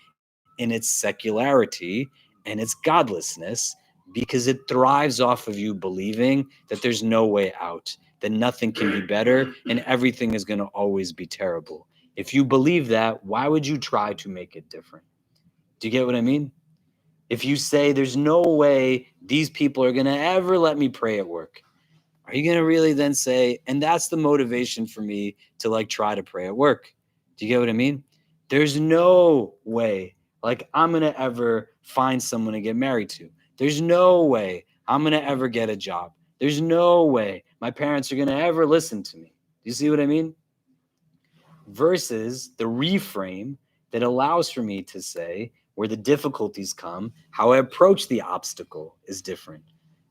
Speaker 1: in its secularity and its godlessness, because it thrives off of you believing that there's no way out, that nothing can be better, and everything is going to always be terrible. If you believe that, why would you try to make it different? Do you get what I mean? If you say there's no way these people are going to ever let me pray at work, are you going to really then say, and that's the motivation for me to like try to pray at work? Do you get what I mean? There's no way like I'm going to ever find someone to get married to. There's no way I'm going to ever get a job. There's no way my parents are going to ever listen to me. Do you see what I mean? Versus the reframe that allows for me to say, where the difficulties come, how I approach the obstacle is different.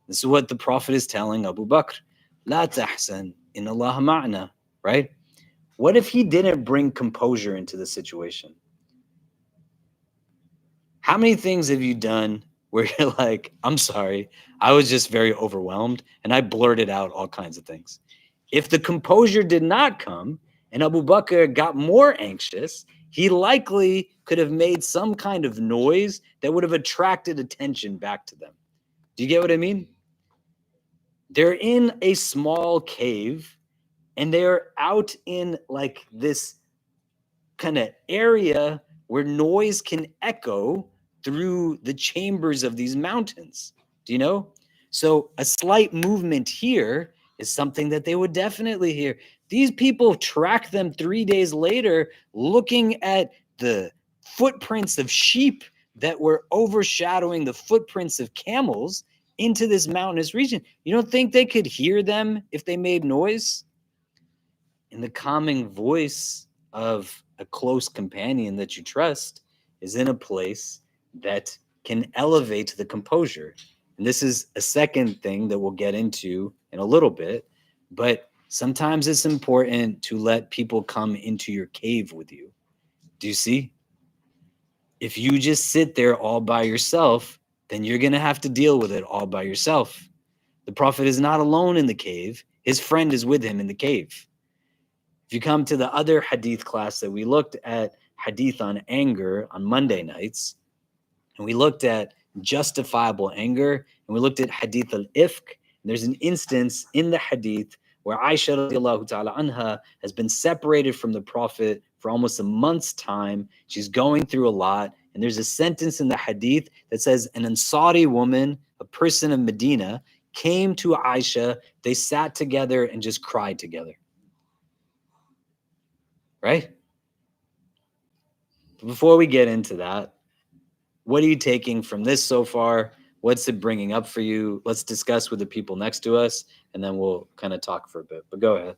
Speaker 1: This is what the Prophet is telling Abu Bakr. La tahsan, inna Allah ma'na, right? What if he didn't bring composure into the situation? How many things have you done where you're like, I'm sorry, I was just very overwhelmed and I blurted out all kinds of things? If the composure did not come and Abu Bakr got more anxious, he likely could have made some kind of noise that would have attracted attention back to them. Do you get what I mean? They're in a small cave and they're out in like this kind of area where noise can echo through the chambers of these mountains. Do you know? So a slight movement here is something that they would definitely hear. These people track them 3 days later, looking at the footprints of sheep that were overshadowing the footprints of camels into this mountainous region. You don't think they could hear them if they made noise? And the calming voice of a close companion that you trust is in a place that can elevate the composure. And this is a second thing that we'll get into in a little bit, but sometimes it's important to let people come into your cave with you. Do you see? If you just sit there all by yourself, then you're going to have to deal with it all by yourself. The Prophet is not alone in the cave. His friend is with him in the cave. If you come to the other hadith class that we looked at, hadith on anger on Monday nights, and we looked at justifiable anger, and we looked at hadith al-ifk, and there's an instance in the hadith where Aisha radiallahu ta'ala anha has been separated from the Prophet for almost a month's time. She's going through a lot, and there's a sentence in the hadith that says an Ansari woman, a person of Medina, came to Aisha, they sat together and just cried together. Right? Before we get into that, what are you taking from this so far? What's it bringing up for you? Let's discuss with the people next to us, and then we'll kind of talk for a bit. But go ahead.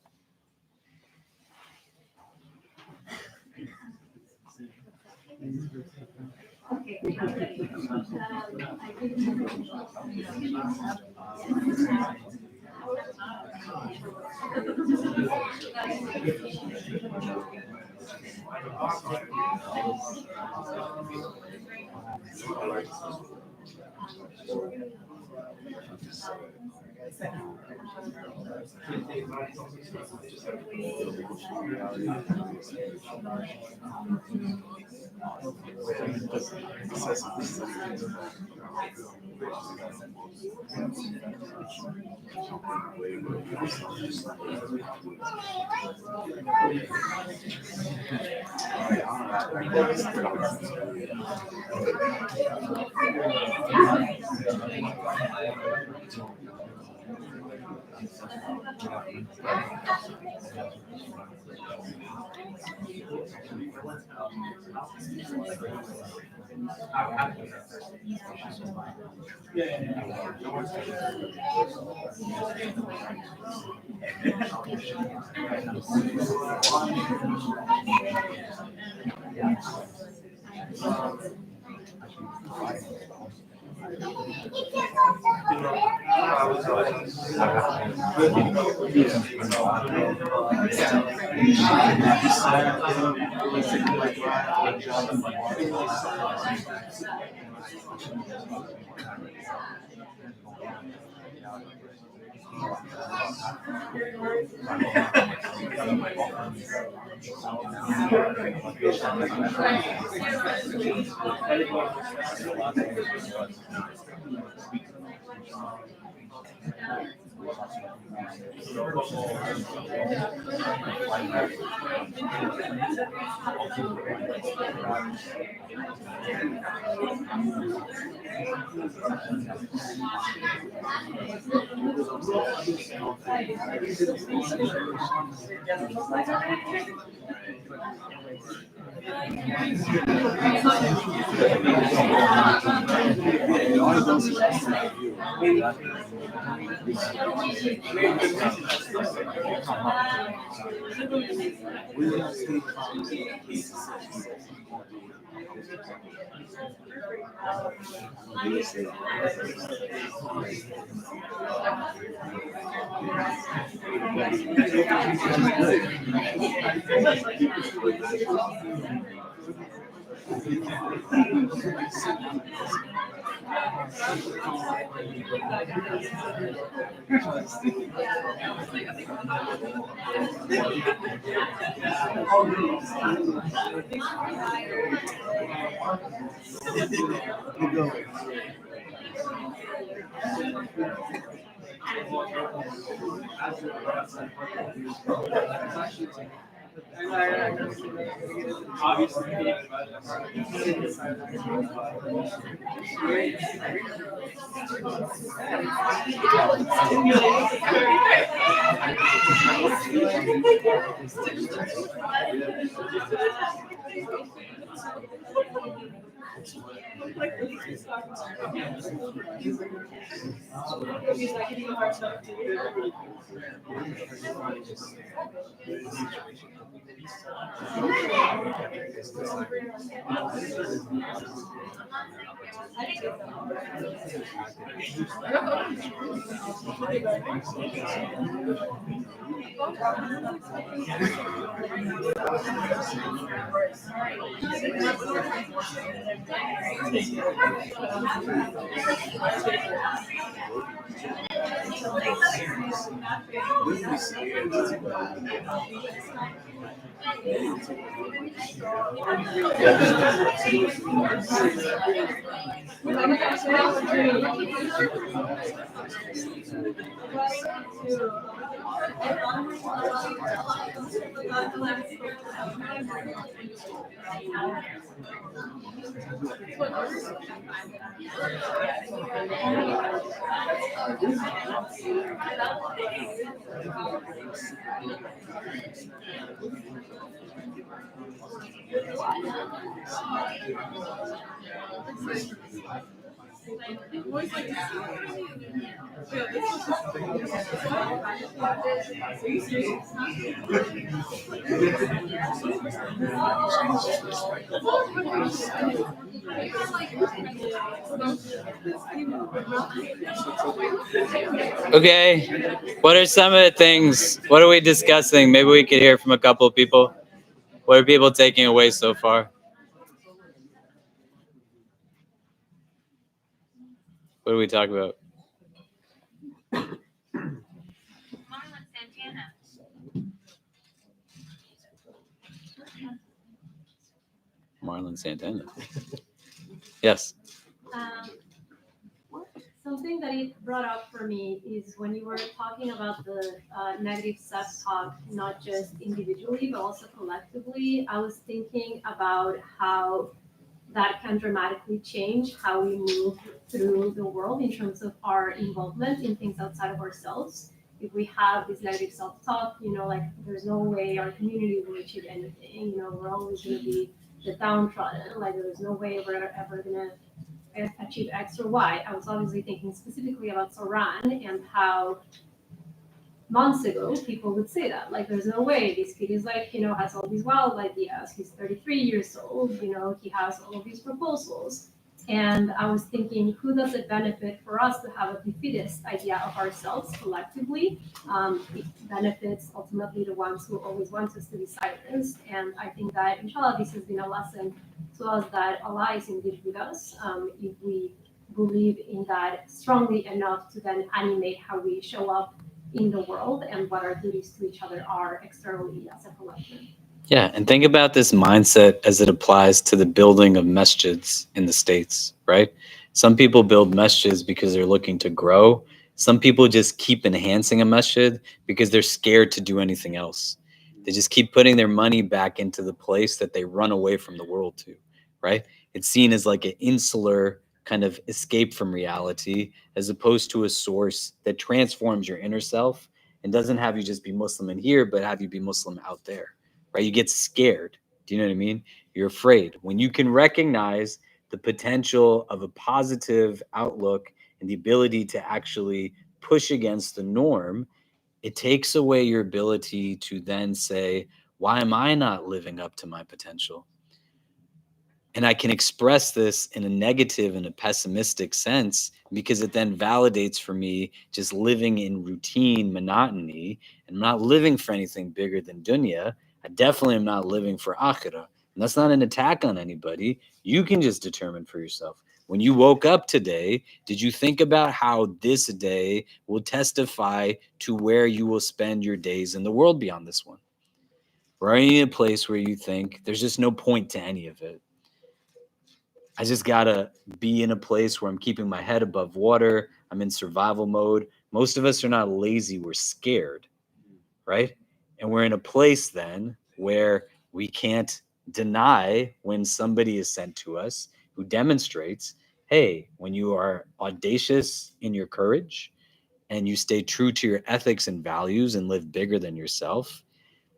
Speaker 1: Okay, what are some of the things? What are we discussing? Maybe we could hear from a couple of people. What are people taking away so far? What do we talk about? Marlon Santana. Yes.
Speaker 6: Something that it brought up for me is when you were talking about the negative self-talk, not just individually, but also collectively, I was thinking about how that can dramatically change how we move through the world in terms of our involvement in things outside of ourselves. If we have this negative self-talk, like there's no way our community will achieve anything, we're always going to be the downtrodden, like there's no way we're ever going to achieve X or Y. I was obviously thinking specifically about Soran and how months ago people would say that, like, there's no way this kid is like, has all these wild ideas. He's 33 years old, he has all of these proposals. And I was thinking, who does it benefit for us to have a defeatist idea of ourselves collectively? It benefits ultimately the ones who always want us to be silenced. And I think that, inshallah, this has been a lesson to us that Allah is indeed with us. If we believe in that strongly enough to then animate how we show up in the world and what our duties to each other are externally as a collective.
Speaker 1: Yeah, and think about this mindset as it applies to the building of masjids in the States, right? Some people build masjids because they're looking to grow. Some people just keep enhancing a masjid because they're scared to do anything else. They just keep putting their money back into the place that they run away from the world to, right? It's seen as like an insular kind of escape from reality as opposed to a source that transforms your inner self and doesn't have you just be Muslim in here, but have you be Muslim out there. Right? You get scared. Do you know what I mean? You're afraid. When you can recognize the potential of a positive outlook and the ability to actually push against the norm, it takes away your ability to then say, why am I not living up to my potential? And I can express this in a negative and a pessimistic sense because it then validates for me just living in routine monotony and I'm not living for anything bigger than dunya. I definitely am not living for akhirah. And that's not an attack on anybody. You can just determine for yourself. When you woke up today, did you think about how this day will testify to where you will spend your days in the world beyond this one? Or are you in a place where you think there's just no point to any of it? I just gotta be in a place where I'm keeping my head above water. I'm in survival mode. Most of us are not lazy, we're scared, right? And we're in a place then where we can't deny when somebody is sent to us who demonstrates, hey, when you are audacious in your courage and you stay true to your ethics and values and live bigger than yourself,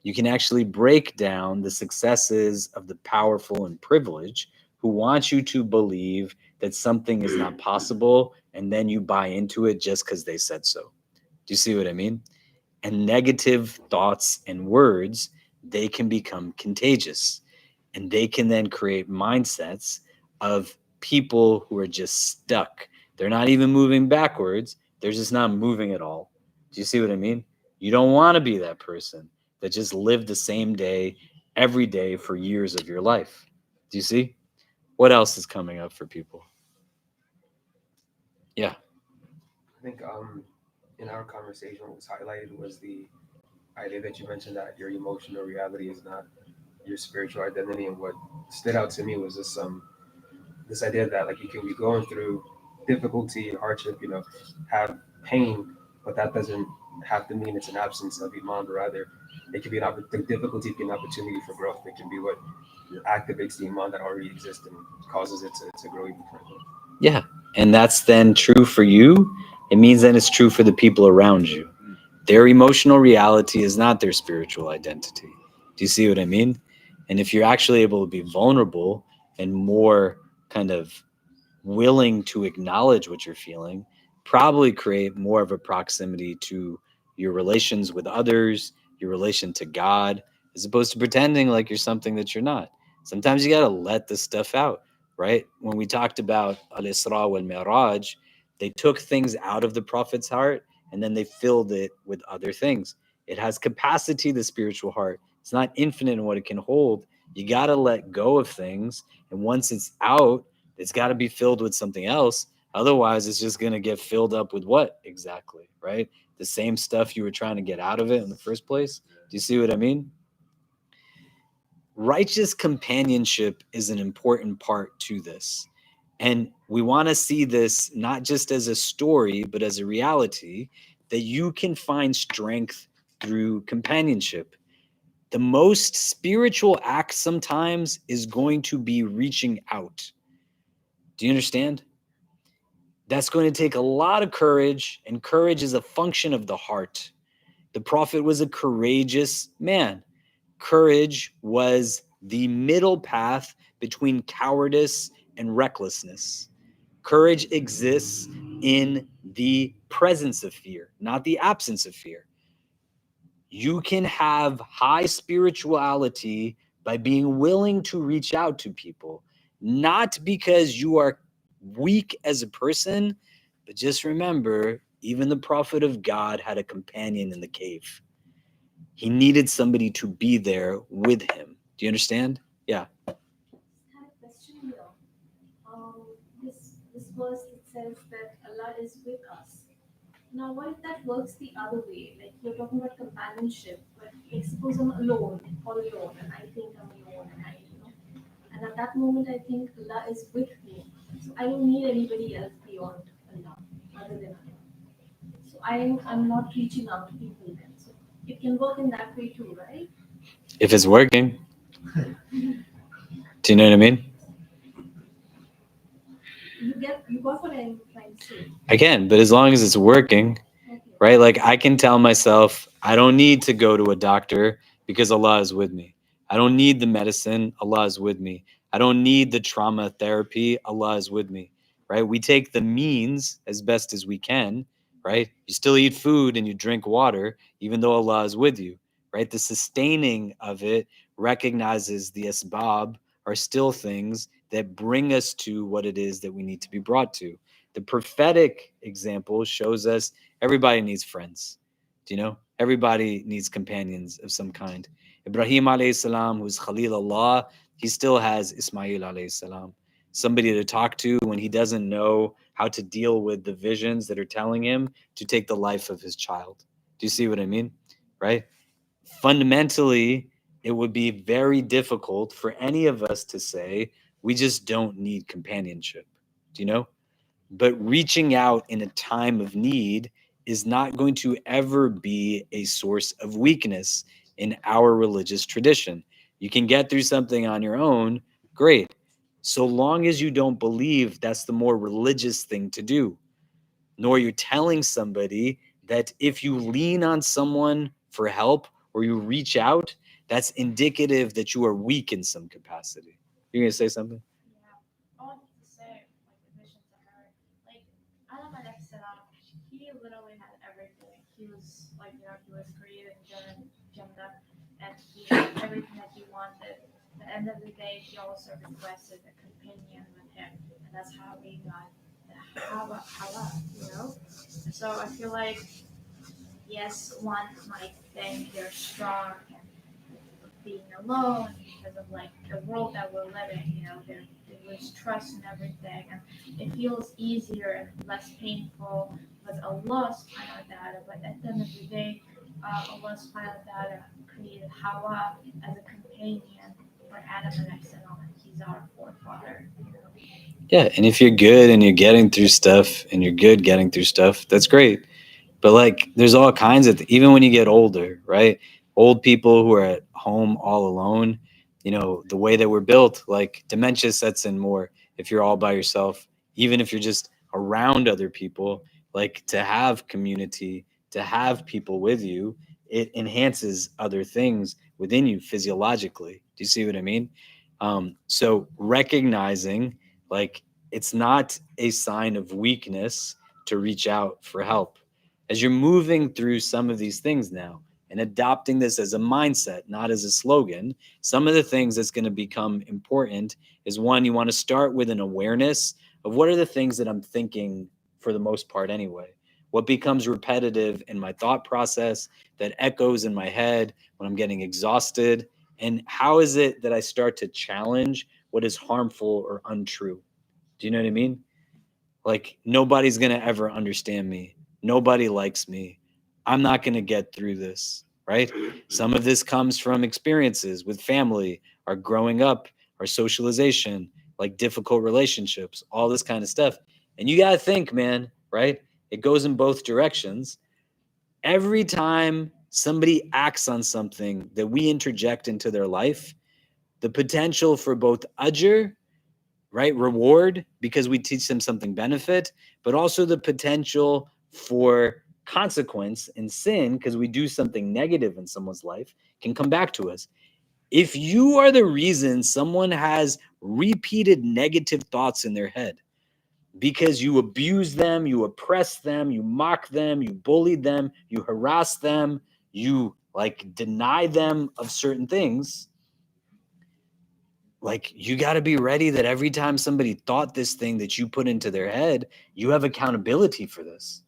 Speaker 1: you can actually break down the successes of the powerful and privileged who want you to believe that something is not possible and then you buy into it just because they said so. Do you see what I mean? And negative thoughts and words, they can become contagious and they can then create mindsets of people who are just stuck. They're not even moving backwards. They're just not moving at all. Do you see what I mean? You don't want to be that person that just lived the same day every day for years of your life. Do you see? What else is coming up for people? Yeah.
Speaker 4: I think in our conversation, what was highlighted was the idea that you mentioned that your emotional reality is not your spiritual identity. And what stood out to me was this idea that like you can be going through difficulty and hardship, have pain, but that doesn't have to mean it's an absence of iman, but rather it can be the difficulty can be an opportunity for growth. It can be what activates the iman that already exists and causes it to grow even further.
Speaker 1: Yeah. And that's then true for you. It means then it's true for the people around you. Their emotional reality is not their spiritual identity. Do you see what I mean? And if you're actually able to be vulnerable and more kind of willing to acknowledge what you're feeling, probably create more of a proximity to your relations with others, your relation to God, as opposed to pretending like you're something that you're not. Sometimes you got to let this stuff out, right? When we talked about Al-Isra wal Mi'raj, they took things out of the Prophet's heart and then they filled it with other things. It has capacity, the spiritual heart. It's not infinite in what it can hold. You got to let go of things. And once it's out, it's got to be filled with something else. Otherwise, it's just going to get filled up with what exactly, right? The same stuff you were trying to get out of it in the first place. Do you see what I mean? Righteous companionship is an important part to this. And we want to see this not just as a story, but as a reality that you can find strength through companionship. The most spiritual act sometimes is going to be reaching out. Do you understand? That's going to take a lot of courage, and courage is a function of the heart. The Prophet was a courageous man. Courage was the middle path between cowardice and recklessness. Courage exists in the presence of fear, not the absence of fear. You can have high spirituality by being willing to reach out to people, not because you are weak as a person, but just remember, even the prophet of God had a companion in the cave. He needed somebody to be there with him. Do you understand? Yeah.
Speaker 6: I had a question here. This verse it says that Allah is with us. Now, what if that works the other way? Like you're talking about companionship, but like suppose I'm alone, all alone, and I think I'm alone, and and at that moment I think Allah is with me. So I don't need anybody else beyond Allah, other than Allah. So I'm not reaching out to people then. So it can work in that way too, right?
Speaker 1: If it's working. Do you know what I mean?
Speaker 6: You got what I'm trying to say.
Speaker 1: I can, but as long as it's working,
Speaker 6: Okay.
Speaker 1: right? Like I can tell myself, I don't need to go to a doctor because Allah is with me. I don't need the medicine. Allah is with me. I don't need the trauma therapy. Allah is with me, right? We take the means as best as we can, right? You still eat food and you drink water, even though Allah is with you, right? The sustaining of it recognizes the asbab are still things that bring us to what it is that we need to be brought to. The prophetic example shows us everybody needs friends. Do you know? Everybody needs companions of some kind. Ibrahim alayhi salam, who's Khalil Allah, he still has Ismail alayhi salam, somebody to talk to when he doesn't know how to deal with the visions that are telling him to take the life of his child. Do you see what I mean? Right? Fundamentally, it would be very difficult for any of us to say we just don't need companionship. Do you know? But reaching out in a time of need is not going to ever be a source of weakness in our religious tradition. You can get through something on your own, great. So long as you don't believe that's the more religious thing to do, nor you're telling somebody that if you lean on someone for help or you reach out, that's indicative that you are weak in some capacity. You're going to say something?
Speaker 5: Yeah, I wanted to say, like, a vision to her. Like, Adam alayhi salam, he literally had everything. He was, like, he was created in Jannah, and he had everything that he wanted. At the end of the day, he also requested a companion with him, and that's how we got the Hawa. So I feel like, yes, one might think they're strong and being alone because of like the world that we're living, there's trust and everything, and it feels easier and less painful with Allah subhanahu wa ta'ala. But at the end of the day, Allah subhanahu wa ta'ala created Hawa as a companion for Adam and salam. He's our forefather.
Speaker 1: Yeah, and if you're good and you're getting through stuff and you're good getting through stuff, that's great. But like, there's all kinds of, even when you get older, right? Old people who are at home all alone, you know, the way that we're built, like dementia sets in more if you're all by yourself, even if you're just around other people, like to have community, to have people with you, it enhances other things within you physiologically. Do you see what I mean? So recognizing like it's not a sign of weakness to reach out for help as you're moving through some of these things now and adopting this as a mindset, not as a slogan. Some of the things that's going to become important is one, you want to start with an awareness of what are the things that I'm thinking for the most part anyway. What becomes repetitive in my thought process that echoes in my head when I'm getting exhausted? And how is it that I start to challenge what is harmful or untrue? Do you know what I mean? Like, nobody's going to ever understand me. Nobody likes me. I'm not going to get through this, right? Some of this comes from experiences with family, our growing up, our socialization, like difficult relationships, all this kind of stuff. And you got to think, man, right? It goes in both directions. Every time somebody acts on something that we interject into their life, the potential for both ajr, right, reward, because we teach them something benefit, but also the potential for consequence and sin because we do something negative in someone's life can come back to us. If you are the reason someone has repeated negative thoughts in their head because you abuse them, you oppress them, you mock them, you bully them, you harass them, you like deny them of certain things, like you got to be ready that every time somebody thought this thing that you put into their head, you have accountability for this.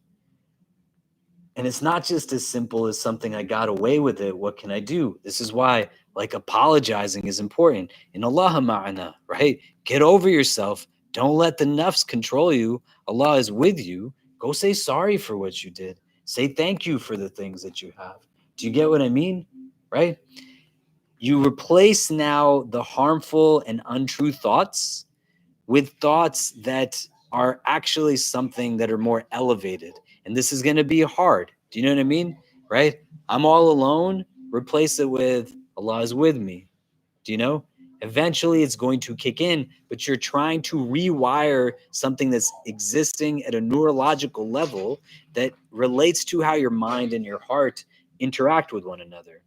Speaker 1: And it's not just as simple as something I got away with it. What can I do? This is why like apologizing is important. In Allah ma'ana, right? Get over yourself. Don't let the nafs control you. Allah is with you. Go say sorry for what you did. Say thank you for the things that you have. Do you get what I mean? Right? You replace now the harmful and untrue thoughts with thoughts that are actually something that are more elevated. And this is going to be hard. Do you know what I mean? Right? I'm all alone. Replace it with Allah is with me. Do you know? Eventually it's going to kick in, but you're trying to rewire something that's existing at a neurological level that relates to how your mind and your heart interact with one another.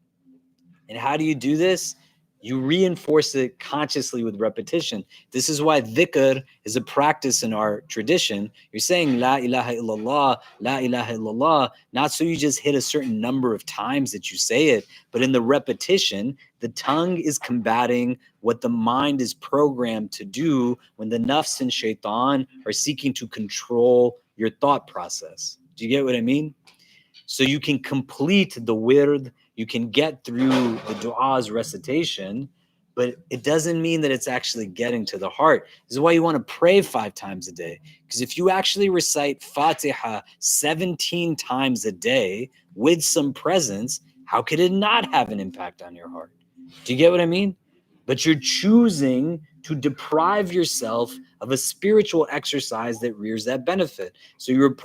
Speaker 1: And how do you do this? You reinforce it consciously with repetition. This is why dhikr is a practice in our tradition. You're saying la ilaha illallah, la ilaha illallah, not so you just hit a certain number of times that you say it, but in the repetition, the tongue is combating what the mind is programmed to do when the nafs and shaitan are seeking to control your thought process. Do you get what I mean? So you can complete the wird, you can get through the du'a's recitation, but it doesn't mean that it's actually getting to the heart. This is why you want to pray 5 times a day. Because if you actually recite Fatiha 17 times a day with some presence, how could it not have an impact on your heart? Do you get what I mean? But you're choosing to deprive yourself of a spiritual exercise that rears that benefit. So you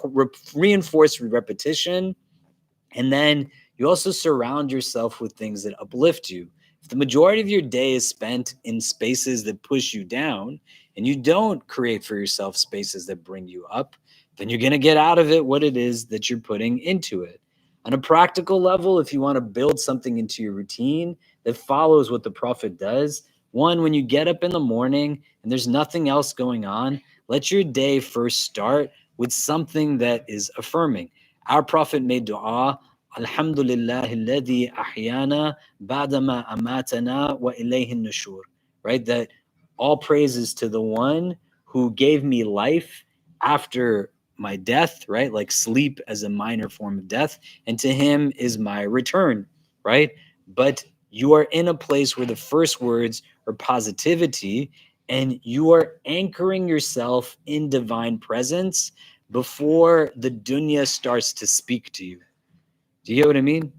Speaker 1: reinforce repetition, and then you also surround yourself with things that uplift you. If the majority of your day is spent in spaces that push you down and you don't create for yourself spaces that bring you up, then you're going to get out of it what it is that you're putting into it. On a practical level, if you want to build something into your routine that follows what the Prophet does, one, when you get up in the morning and there's nothing else going on, let your day first start with something that is affirming. Our Prophet made dua, Alhamdulillah alladhi ahyana ba'dama amatana wa ilayhi nushur. Right? That all praises to the one who gave me life after my death, right? Like sleep as a minor form of death, and to him is my return, right? But you are in a place where the first words are positivity, and you are anchoring yourself in divine presence before the dunya starts to speak to you. Do you get what I mean?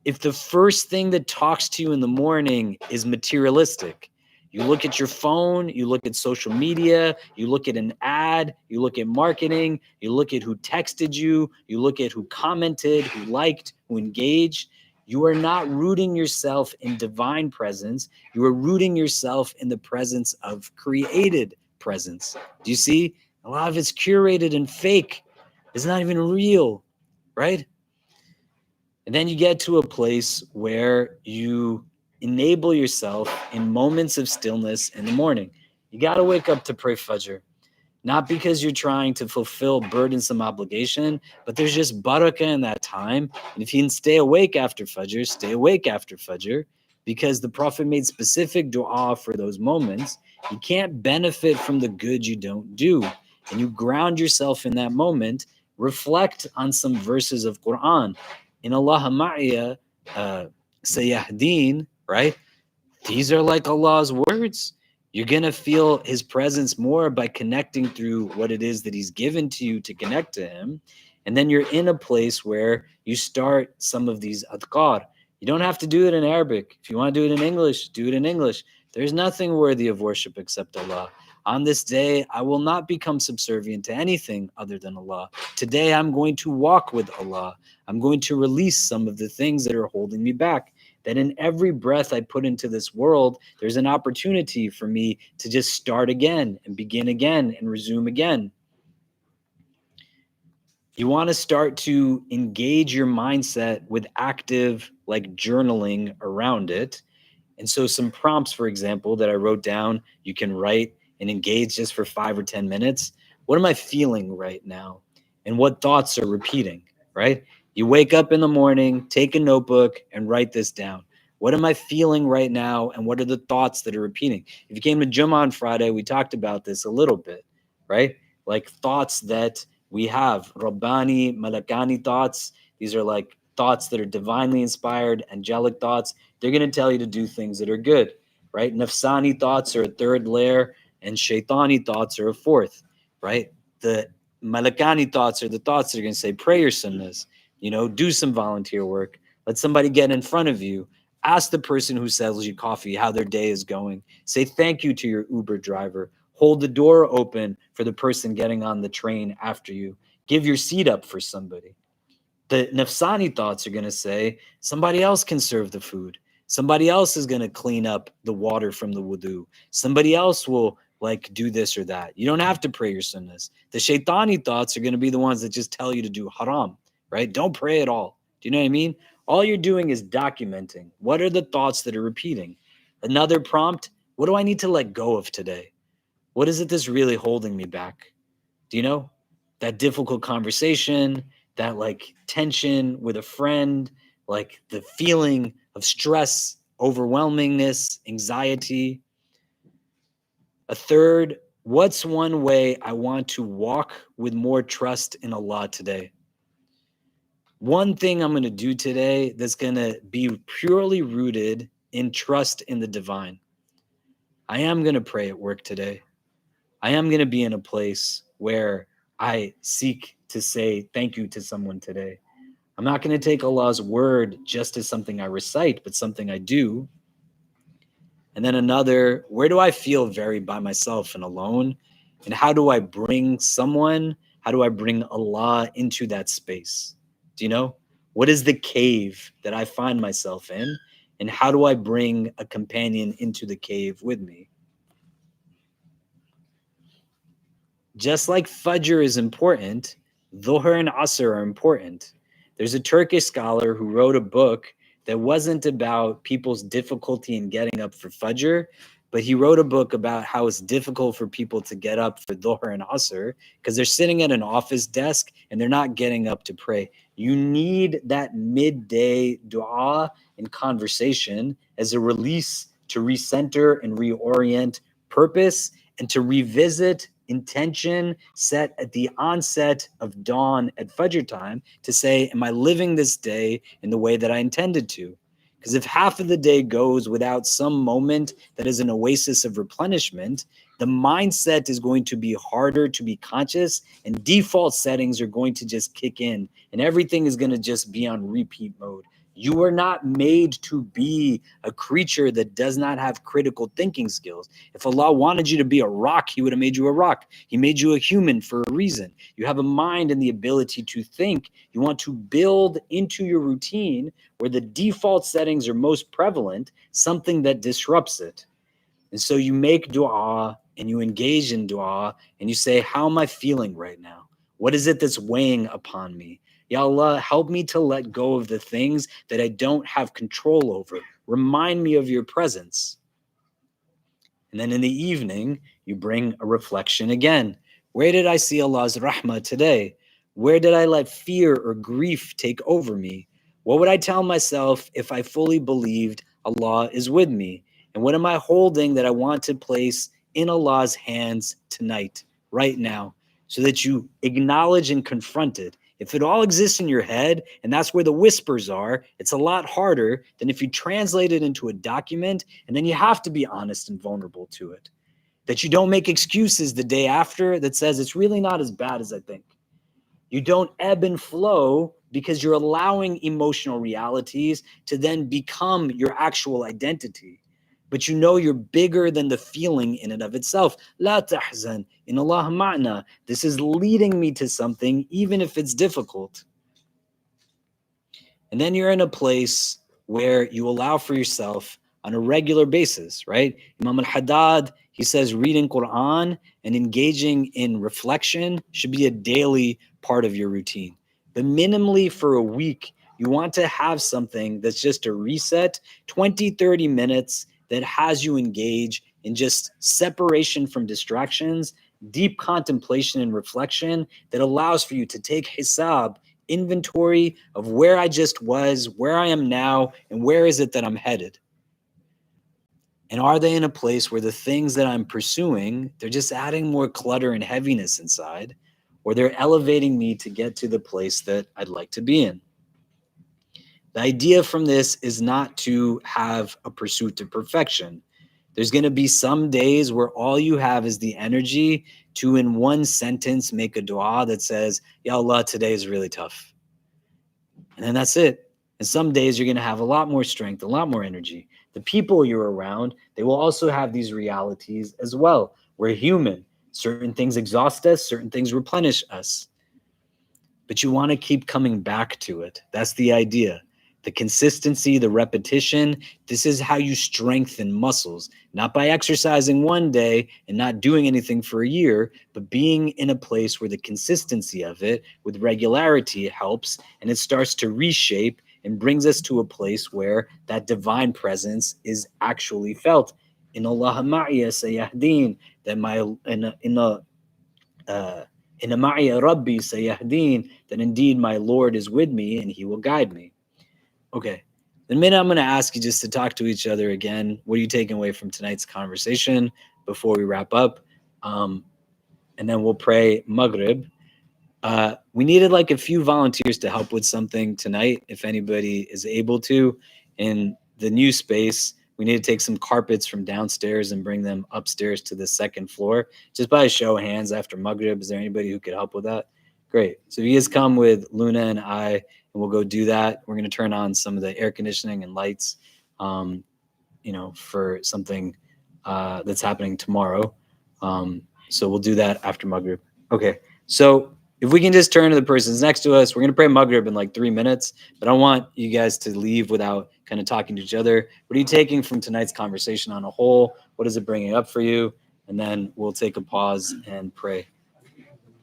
Speaker 1: If the first thing that talks to you in the morning is materialistic, You look at your phone, you look at social media, you look at an ad, you look at marketing, you look at who texted you, you look at who commented, who liked, who engaged. You are not rooting yourself in divine presence. You are rooting yourself in the presence of created presence. Do you see? A lot of it's curated and fake. It's not even real, right? And then you get to a place where you enable yourself in moments of stillness in the morning. You got to wake up to pray Fajr, not because you're trying to fulfill burdensome obligation, but there's just barakah in that time. And if you can stay awake after Fajr, stay awake after Fajr, because the Prophet made specific dua for those moments. You can't benefit from the good you don't do. And you ground yourself in that moment, reflect on some verses of Quran. In Allah Ma'iyya, Sayahdeen, right? These are like Allah's words. You're going to feel his presence more by connecting through what it is that he's given to you to connect to him. And then you're in a place where you start some of these adhkar. You don't have to do it in Arabic. If you want to do it in English, do it in English. There's nothing worthy of worship except Allah. On this day, I will not become subservient to anything other than Allah. Today, I'm going to walk with Allah. I'm going to release some of the things that are holding me back. That in every breath I put into this world, there's an opportunity for me to just start again and begin again and resume again. You want to start to engage your mindset with active, like journaling around it. And so some prompts, for example, that I wrote down, you can write and engage just for 5 or 10 minutes. What am I feeling right now? And what thoughts are repeating, right? You wake up in the morning, take a notebook and write this down. What am I feeling right now? And what are the thoughts that are repeating? If you came to Jummah on Friday, we talked about this a little bit, right? Like thoughts that we have, Rabbani, Malakani thoughts. These are like thoughts that are divinely inspired, angelic thoughts. They're going to tell you to do things that are good, right? Nafsani thoughts are a third layer, and shaitani thoughts are a fourth, right? The Malakani thoughts are the thoughts that are going to say, pray your sunnahs, do some volunteer work. Let somebody get in front of you. Ask the person who sells you coffee how their day is going. Say thank you to your Uber driver. Hold the door open for the person getting on the train after you. Give your seat up for somebody. The Nafsani thoughts are going to say, somebody else can serve the food. Somebody else is going to clean up the water from the wudu. Somebody else will do this or that. You don't have to pray your sunnahs. The shaitani thoughts are going to be the ones that just tell you to do haram, right? Don't pray at all. Do you know what I mean? All you're doing is documenting. What are the thoughts that are repeating? Another prompt, what do I need to let go of today? What is it that's really holding me back? Do you know? That difficult conversation, that tension with a friend, the feeling of stress, overwhelmingness, anxiety. A third, what's one way I want to walk with more trust in Allah today? One thing I'm going to do today that's going to be purely rooted in trust in the divine. I am going to pray at work today. I am going to be in a place where I seek to say thank you to someone today. I'm not going to take Allah's word just as something I recite, but something I do. And then another, where do I feel very by myself and alone? And how do I bring Allah into that space? Do you know? What is the cave that I find myself in? And how do I bring a companion into the cave with me? Just like Fajr is important, Dhuhr and Asr are important. There's a Turkish scholar who wrote a book that wasn't about people's difficulty in getting up for Fajr, but he wrote a book about how it's difficult for people to get up for Dhuhr and Asr because they're sitting at an office desk and they're not getting up to pray. You need that midday dua and conversation as a release to recenter and reorient purpose and to revisit intention set at the onset of dawn at Fajr time to say, am I living this day in the way that I intended to? Because if half of the day goes without some moment that is an oasis of replenishment, the mindset is going to be harder to be conscious and default settings are going to just kick in and everything is going to just be on repeat mode. You are not made to be a creature that does not have critical thinking skills. If Allah wanted you to be a rock, He would have made you a rock. He made you a human for a reason. You have a mind and the ability to think. You want to build into your routine where the default settings are most prevalent, something that disrupts it. And so you make dua and you engage in dua and you say, how am I feeling right now? What is it that's weighing upon me? Ya Allah, help me to let go of the things that I don't have control over. Remind me of your presence. And then in the evening, you bring a reflection again. Where did I see Allah's rahmah today? Where did I let fear or grief take over me? What would I tell myself if I fully believed Allah is with me? And what am I holding that I want to place in Allah's hands tonight, right now, so that you acknowledge and confront it? If it all exists in your head and that's where the whispers are, it's a lot harder than if you translate it into a document and then you have to be honest and vulnerable to it. That you don't make excuses the day after that says it's really not as bad as I think. You don't ebb and flow because you're allowing emotional realities to then become your actual identity. But you know you're bigger than the feeling in and of itself. La tahzan, in Allah ma'na. This is leading me to something, even if it's difficult. And then you're in a place where you allow for yourself on a regular basis, right? Imam al-Haddad, he says reading Quran and engaging in reflection should be a daily part of your routine. But minimally for a week, you want to have something that's just a reset, 20, 30 minutes that has you engage in just separation from distractions, deep contemplation and reflection that allows for you to take hisab, inventory of where I just was, where I am now, and where is it that I'm headed? And are they in a place where the things that I'm pursuing, they're just adding more clutter and heaviness inside, or they're elevating me to get to the place that I'd like to be in? The idea from this is not to have a pursuit of perfection. There's going to be some days where all you have is the energy to, in one sentence, make a dua that says, Ya Allah, today is really tough. And then that's it. And some days you're going to have a lot more strength, a lot more energy. The people you're around, they will also have these realities as well. We're human. Certain things exhaust us, certain things replenish us. But you want to keep coming back to it. That's the idea. The consistency, the repetition, this is how you strengthen muscles, not by exercising one day and not doing anything for a year, but being in a place where the consistency of it with regularity helps, and it starts to reshape and brings us to a place where that divine presence is actually felt. In Allah ma'iya sayahdeen, that in ma'iya Rabbi sayahdeen, that indeed my Lord is with me and He will guide me. Okay. In a minute, I'm going to ask you just to talk to each other again. What are you taking away from tonight's conversation before we wrap up? And then we'll pray Maghrib. We needed like a few volunteers to help with something tonight, if anybody is able to. In the new space, we need to take some carpets from downstairs and bring them upstairs to the second floor. Just by a show of hands after Maghrib, is there anybody who could help with that? Great. So you guys come with Luna and I, and we'll go do that. We're going to turn on some of the air conditioning and lights, for something that's happening tomorrow. So we'll do that after Maghrib. Okay. So if we can just turn to the persons next to us, we're going to pray Maghrib in like 3 minutes, but I want you guys to leave without kind of talking to each other. What are you taking from tonight's conversation on a whole? What is it bringing up for you? And then we'll take a pause and pray.